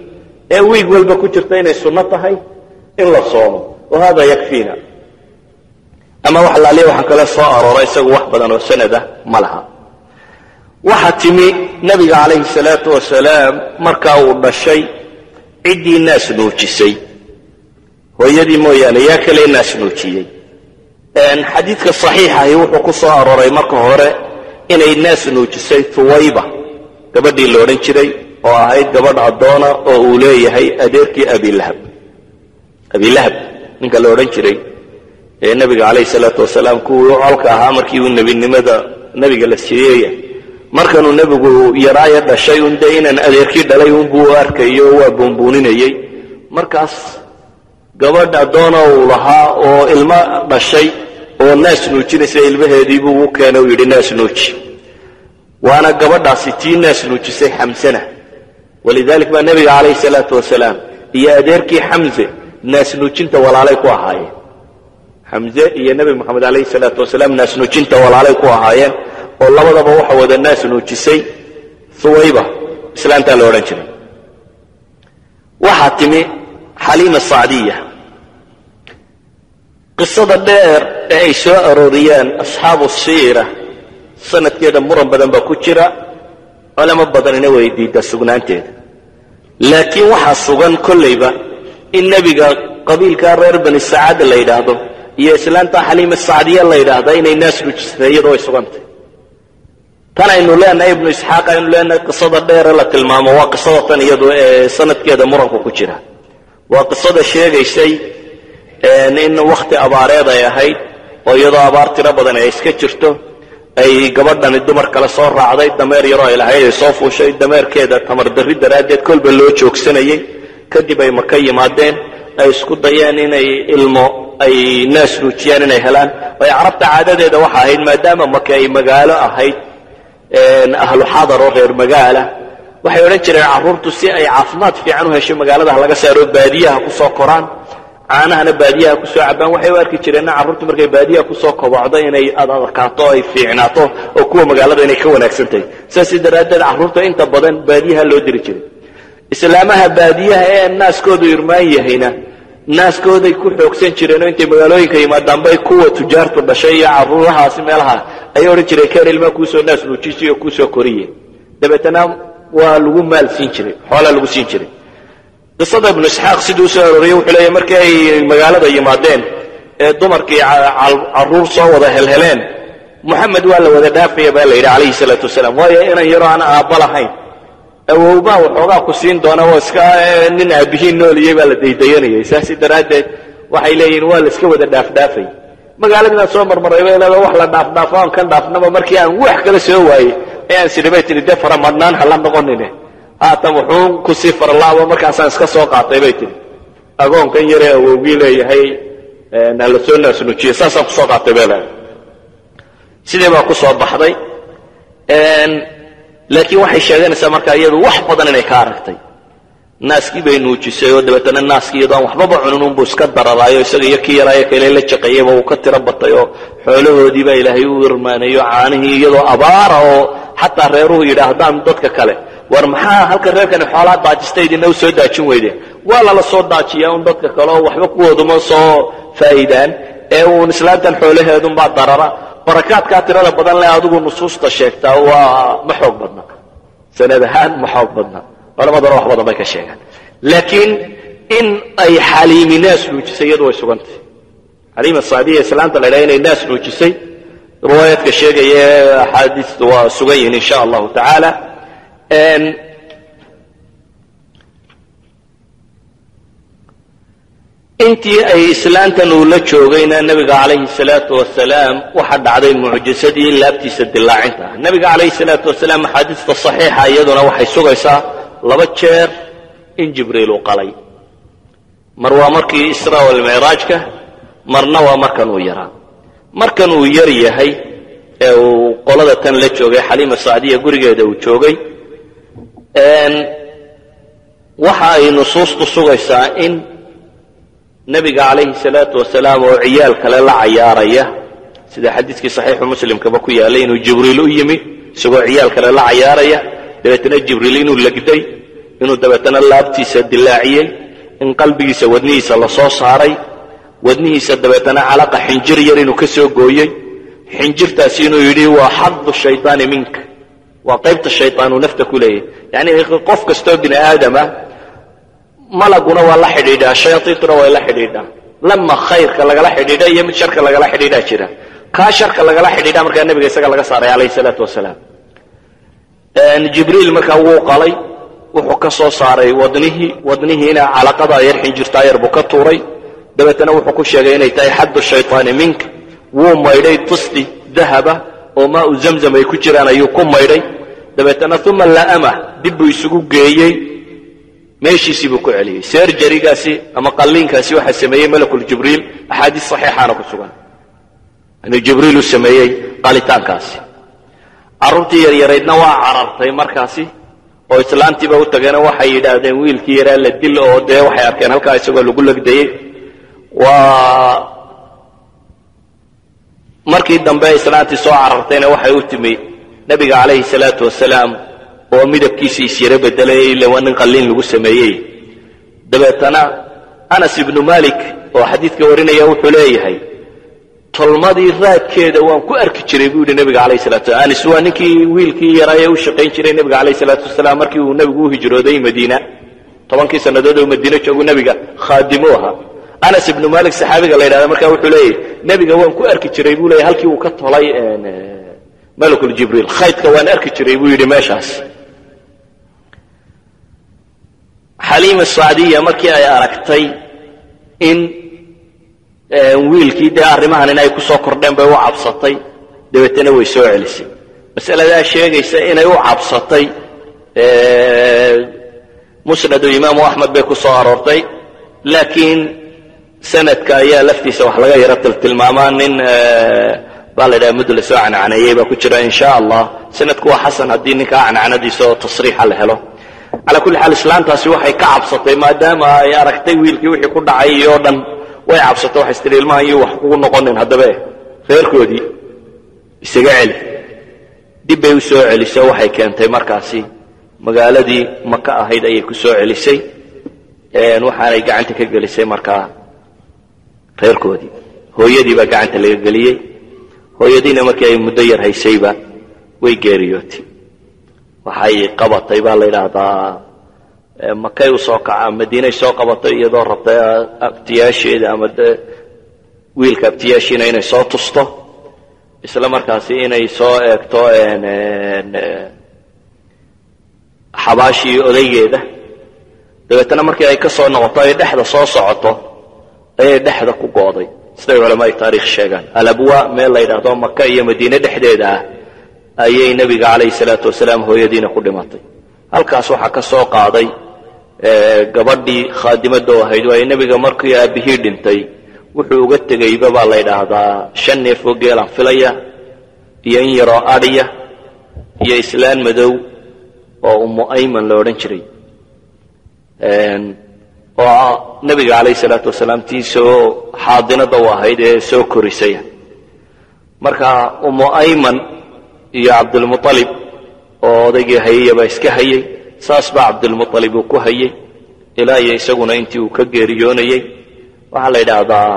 ee wiig walba ku jirta inay sunno tahay in la soomo oo hada yakfiina ama wax la leeyahay waxa kale soo arooray isagu wax badan oo sanada ma laha waxa timi nabiga kaleey salaatu wasalaam marka uu dhashay cidii naas nuujisay hooyadii mooyaane yaa kale naas nuujiyay xadiidka saxiixa ah wuxuu ku soo arooray marka hore inay naas nuujisay Thuwayba gabadhii la oran jiray oo ahayd gabadh adoona oo uu leeyahay adeerkii Abi Lahab ninka la oran jiray ee nabiga kaleey salaatu wasalaam ku colka ahaa markii uu nabinimada nabiga la siiyay markanuu nabigu yaraaya dhashay unda inaan adeerkii dhalay uu buu arkayo waa boonbooninayay markaas gabadh adoona uu lahaa oo ilma dhashay oo naas nuujinaysa ilmaheedii buu u keenay oo yiri naas nuuji waana gabadhaasi tii naas nuujisay Xamsana walidaalika baa nabiga kaleey salaatu wasalaam iyo adeerkii Xamse naas nuujinta walaalay ku ahaayeen Xamse iyo nabi Muhammad kaleey salaatu wasalaam naas nuujinta walaalay ku ahaayeen oo labadaba waxa wada naas nuujisay Thuwayba islaanta la oran jiray waxa timi Halima Saadiya qisada dheer ee ay soo arooriyaan asxaabu siira sanadkeeda muran badan ba ku jira culamo badanina way diiday sugnaanteeda laakiin waxa sugan kullayba in nabiga qabiilka reer bani Saad la yiraahdo iyo islaanta Halima Saadiya la yiraahdo inay naas nuujisay iyadoo sugantay tan aynu leenahay ibn Isxaaq aynu leenahay qisada dheer la tilmaamo waa qisada tan iyadoo sanadkeeda muranku ku jira waa qisada sheegaysay in waqti abaareed ay ahayd oo iyadoo abaar tiro badan ay iska jirto ay gabadhan dumar kala soo raacday dameer yar oo ay lahayd ay soo fuushay dameerkeeda tamar darri daraadeed kolba loo joogsanayay kadib ay Maka yimaadeen ay isku dayeen inay ilmo ay naas nuujiyaan inay helaan way carabta caadadeeda waxa ahayd maadaama Maka ay magaalo ahayd ahlu xadar oo reer magaala waxay oran jireen carruurtu si ay caafimaad fiican u hesho magaalada laga saaro baadiyaha ku soo koraan caanahana baadiyaha ku soo cabaan waxay u arki jireen carruurtu markay baadiyaha ku soo kobocdo inay adadkaato ay fiicnaato oo kuwa magaalada inay ka wanaagsan tahay saas daraadeed carruurta inta badan baadiyaha loo diri jiray islaamaha baadiyaha ee naaskoodu irmaan yahayna naaskooday ku xoogsan jireen oo intay magaalooyinka yimaadaan bay kuwa tujaartu dhashay iyo carruurahaasi meelaha ay oran jireen keen ilma ku soo naas nuujisay oo ku soo koriye dabeetana waa lagu maal siin jiray xoolo lagu siin jiray qisada ibn isxaaq sidoo soo aroriyay wuxuu leeyahay markii ay magaalada yimaadeen ee dumarkii carruur soo wada helheleen muxamed waa la wada dhaafaya baa la yidhi calayhi salaatu wasalaam waayo inaan yaro aan aabba lahayn awowbaa waxoogaa ku siin doona oo iska nin aabihiin nooliyey baa la daydayanayay saasi daraaddeed waxay leeyihiin waa la iska wada dhaafdhaafay magaaladina soo marmaray bay leedahay wax la dhaafdhaafo aan kan dhaafnaba markii aan wax kala soo waayey ayaan sidibay tiri dee faramadnaan hala noqonine haatan wuxuu ku sii farlaabo markaasaan iska soo qaatay bay tiri agoonkan yaree awowgii leeyahay hala soo naasnuujiye saasaan kusoo qaatay bay leedahay sidee baa ku soo baxday laakiin waxay sheeganaysaa markaa iyadu wax badan inay ka aragtay naaskii bay nuujisay oo dabeetana naaskii iyadoo aan waxbaba cunin unbuu iska dararaayo isaga iyo kii yaraayo kale la jaqayeyba uu ka tiro batay oo xoolahoodii baa ilaahay u irmaaneeyo caanihii iyadoo abaara oo xataa reeruhu yidhaahdaan dadka kale war maxaa halka reerkani xoolaa daajistay idina u soo daajin weydeen waa lala soo daajiyaa un dadka kale oo waxba kuwooduma soo faa'iidaan ee uun islaantan xoolaheedunbaa darara barakaadkaa tirada badan leh adigu nusuusta sheegtaa waa ma xoog badna sanad ahaan ma xoog badna culamaduna wax badan bay ka sheegaan laakiin in ay xaliimi naas nuujisay iyadu way sugantay xaliima saadiya islaanta la yidhaha inay naas nuujisay riwaayaadka sheegaya axaadiista waa sugan yihiin insha allahu tacaala intii ay islaantan uu la joogayna nabiga calayhi salaatu wasalaam waxa dhacday mucjisadii laabtiisa dilaacinta nabiga calayhi salaatu wasalaam axaadiista saxiixa iyaduna waxay sugaysaa 2 jeer in jibriil uu qalay mar waa markii israa wal mi'raajka marna waa markan uu yaraa markan uu yar yahay ee uu qolada tan la joogay xaliima saadiya gurigeeda uu joogay waxa ay nusuustu sugaysaa in nabiga calayhi salaatu wasalaam oo ciyaal kale la cayaaraya sida xadiiskii saxiixu muslimkaba ku yaalay inuu jibriil u yimi isagoo ciyaal kale la cayaaraya dabeetana jibriil inuu legday inuu dabeetana laabtiisa dilaaciyey in qalbigiisa wadnihiisa la soo saaray wadnihiisa dabeetana calaqa xinjir yar inuu ka soo gooyey xinjirtaasi inuu yidhi waa xaddu shaytaani minka waa qaybta shaytaanu nafta ku leeyahay yacni qof kastoo bini aadama malaguna waa la xidhiidhaa shayaatiintuna way la xidhiidhaa lama khayrka lagala xidhiidha iyo mid sharka lagala xidhiidhaa jira kaa sharka lagala xidhiidhaa markaa nebiga isaga laga saaray calayhi salaatu wasalaam jibriil markaa wuu qalay wuxuu ka soo saaray wadnihiina calaqada yar xinjirtaa yar buu ka tuuray dabeetana wuxuu ku sheegay inay tahay xaddu shaytaani minka wuu maydhay tusti dahaba oo maa u zamzam ay ku jiraan ayuu ku maydhay dabeetana uma la'amah dib buu isugu geeyey meeshiisii buu ku celiyey seerjarigaasi ama qalliinkaasi waxaa sameeyey malakul jibriil axaadiis saxiixaana ku sugan inuu jibriil u sameeyey qalitaankaasi carruurtii yaryaraydna waa carartay markaasi oo islaantiiba u tageena waxay yidhaahdeen wiilkii yaraa la dil oo dee waxay arkeen halkaa isagoo lagu legdayey waa markii dambe islaantii soo carartayna waxay u timi nabiga calayhi salaatu wasalaam oo midabkiisii isyaro bedelay ila waa nin qalliin lagu sameeyey dabeetana anas ibnu malik oo xadiidka warinaya wuxuu leeyahay tolmadii raadkeeda waan ku arki jiray buu yidhi nabiga calayhi salatu wasalam anas waa ninkii wiilkii yaraayee u shaqayn jiray nabiga calayhi salaatu wasalaam markii uu nabigu u hijrooday madiina 10 sannadood oo madiina joogu nabiga khaadimu ahaa anas ibnu malik saxaabiga la yidhahda markaa wuxuu leeyahay nabiga waan ku arki jiray buu leeyahay halkii uu ka tolay malakul jibriil khaydka waan arki jiray buu yidhi meeshaas xaliima saadiya markii ay aragtay in wiilkii dee arrimahan in ay ku soo kordheen bay u cabsatay dabeetana way soo celisay masaladaa sheegaysa inay u cabsatay musnadu imaamu axmed bay ku soo aroortay laakiin sanadka ayaa laftiisa wax laga yaro tilmaamaa nin baa la yidhaha muddo la soo cancaneeyey baa ku jira in sha allah sanadku waa xasan haddii ninkaa cancanadiisa oo tasriixa la helo على كل حال إسلام تاسي وحي كعب سطي ما دام ياركتي ويلكي وحي كل عي يودن ويعب سطي وحي استري الماء يوحقون نقنن هذا به خير كودي استقعل دي بيوسو عليسا وحي كانتي مركاسي مقالة دي مكة هيدا يكسو عليسي وحانا يقعنتك قليسي مركا خير كودي هو يدي بقى عنت اللي قليه هو يدينا مركي مدير هاي سيبا ويجاريوتي وحي قبط طيبا الله يلادا مكة وسوقع مدينة سوقع بطي يدور ربطي ابتياشي إذا أمد ويلك ابتياشي إنا يسوق تسطو إسلام مركاسي إنا يسوق اكتو حباشي أوليه ده دبتنا مركي أي كسو نغطاي دحدا سو سعطو أي دحدا كوكوضي سيدي علماء تاريخ الشيغان الأبواء ما الله يلادا مكة إيا مدينة دحدا ده ayay nabiga calayhi salaatu wasalaam hooyadiina ku dhimatay halkaas waxa ka soo qaaday gabadhii khaadimada oo ahayd way nabiga markii aabihii dhintay wuxuu uga tagay baba la yiraahdaa 5 neef oo geel filaya iyo in yaro adhiya iyo islaan madow oo ummu ayman la oran jiray oo nabiga calayhi salaatu wasalaam tiisoo xaadinada oo ahayd ee soo korisay marka ummu ayman يا عبد المطلب ودقي هي باسك هي ساس عبد المطلب وكهي الى يسغنا انتي وكغيريونيي waxa la yiraahdaa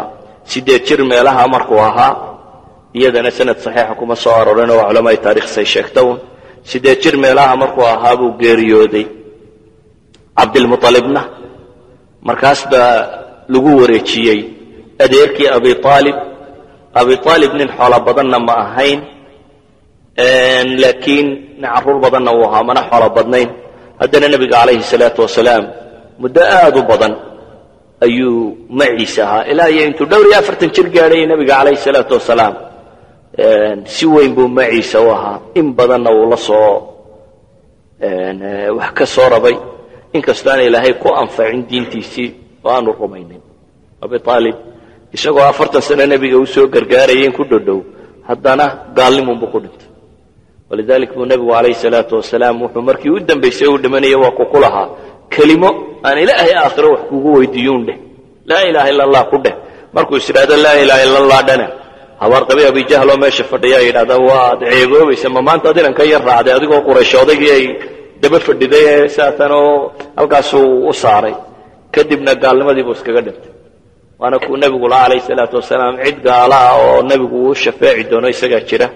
sideed jir meelaha markuu ahaa iyadana sanad saxiix kuma soo arooreen oo culimada taariikh say sheegtaan sideed jir meelaha markuu ahaa buu geeriyooday عبد المطلبna markaas ba lagu wareejiyay adeerkii Abi Talib nin xoolo badanna ma ahayn لكن نعرور بدن وها من حول بدنين هدنا النبي عليه الصلاة والسلام مدآد بدن أيو معيسها إلى ينتو دوري أفرتن شرق عليه النبي عليه الصلاة والسلام سوين بو معيسة وها إن بدن ولصو وحكا صوربي إن كستان إلهي كو أنفع دين تيسي وأنو الرمينين أبي طالب يساقوا أفرتن سنة النبي وسو قرقاريين كدو دو هدنا قال لي من بقودت ولذلك النبي عليه الصلاة والسلام وحمركي ودن بيسوي دمنية وقولها كلمة أن إلهي آخر وحكوه ويديون له لا إله إلا الله كله مركو إسراد لا إله إلا الله دنا هوار قبي أبي جهل وما شفت يا إرادة وادعيقو بيسمى ما أنت أدري أن كي يرعى أدريق وقريش وضيقي دبر في الدنيا ساتنو ألقاسو وصاري كدبنا قال لما دي بوسك قدمت وأنا كو النبي عليه الصلاة والسلام عد قالا والنبي الشفاعي دونه يسجد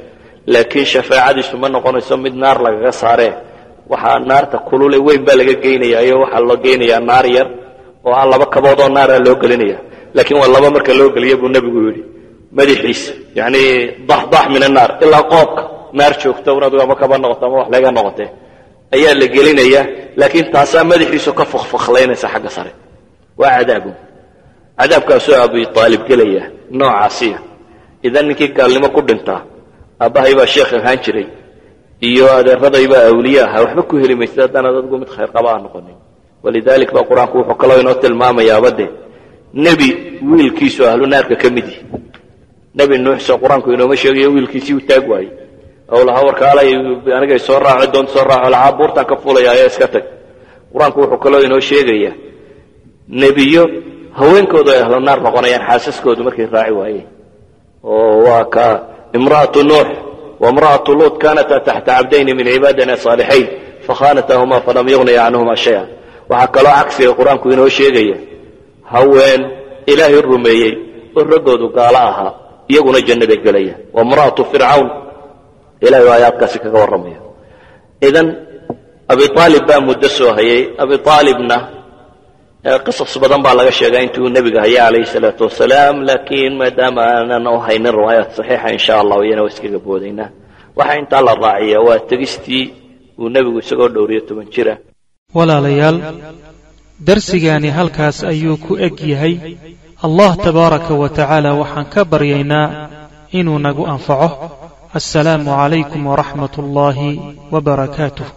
لكن شفاعة ثم نقول نسمي النار لقى صاره وح النار تقولوا لي وين بلقى جيني أيه وح الله جيني النار ير والله بكبوض النار اللي قلنيه لكن والله ما مركل اللي قل يبو النبي يقولي ما يحس يعني ضح من النار إلا قاق نار شوك تورد وما كبر نقطة ما وح لقى نقطة أيه اللي قلنيه لكن تاسع ما يحس كفخ فخلينا سحق صاره وعذابه عذاب كسوء أبي طالب قليه نوع عصيه إذا نكى قال لي ما كنت أنت أباهي با شيخ هانشري iyo adeeradayba awliyaha waxba ku heli maysadana dadku mid khayr qabaan noqonay walidaalika ba quraanku wuxuu kala inoo tilmaamayaa bade nabi wiilkiisu ahlu naarka kamidi nabi nuux soo quraanku inoo sheegay wiilkiisii u taag waayay oo la hawar kaalay aniga soo raaco doon soo raaco la buurta ka fuulaya ay iska tag quraanku wuxuu kala inoo sheegaya nabiyo haweenkooda ahlu naar noqonayaan xaasaskoodu markay raaci waayeen oo waa ka امرأة نوح وامرأة لوط كانتا تحت عبدين من عبادنا صالحين فخانتهما فلم يغني عنهما شيئا وحكى له عكس القرآن كوينه شيئا هوين إله الرميي الرقود قالها يقول الجنة قليا وامرأة فرعون إله آيات كاسك والرمية إذن أبي طالب بقى مدسوه هي أبي طالبنا قصص بدن بقى لغا شيغا انتو النبي هي عليه الصلاه والسلام لكن ما دام اننا هين الروايات صحيحه ان شاء الله وينا واسكا بودينا waxa inta la raaciyo waa tagistii uu nabigu isagoo dhowriyo 10 jira walaalayaal darsigani halkaas ayuu ku eg yahay Allah tabaaraka wa ta'ala waxaan ka baryaynaa inuu nagu anfaco assalamu alaykum wa rahmatullahi wa barakatuh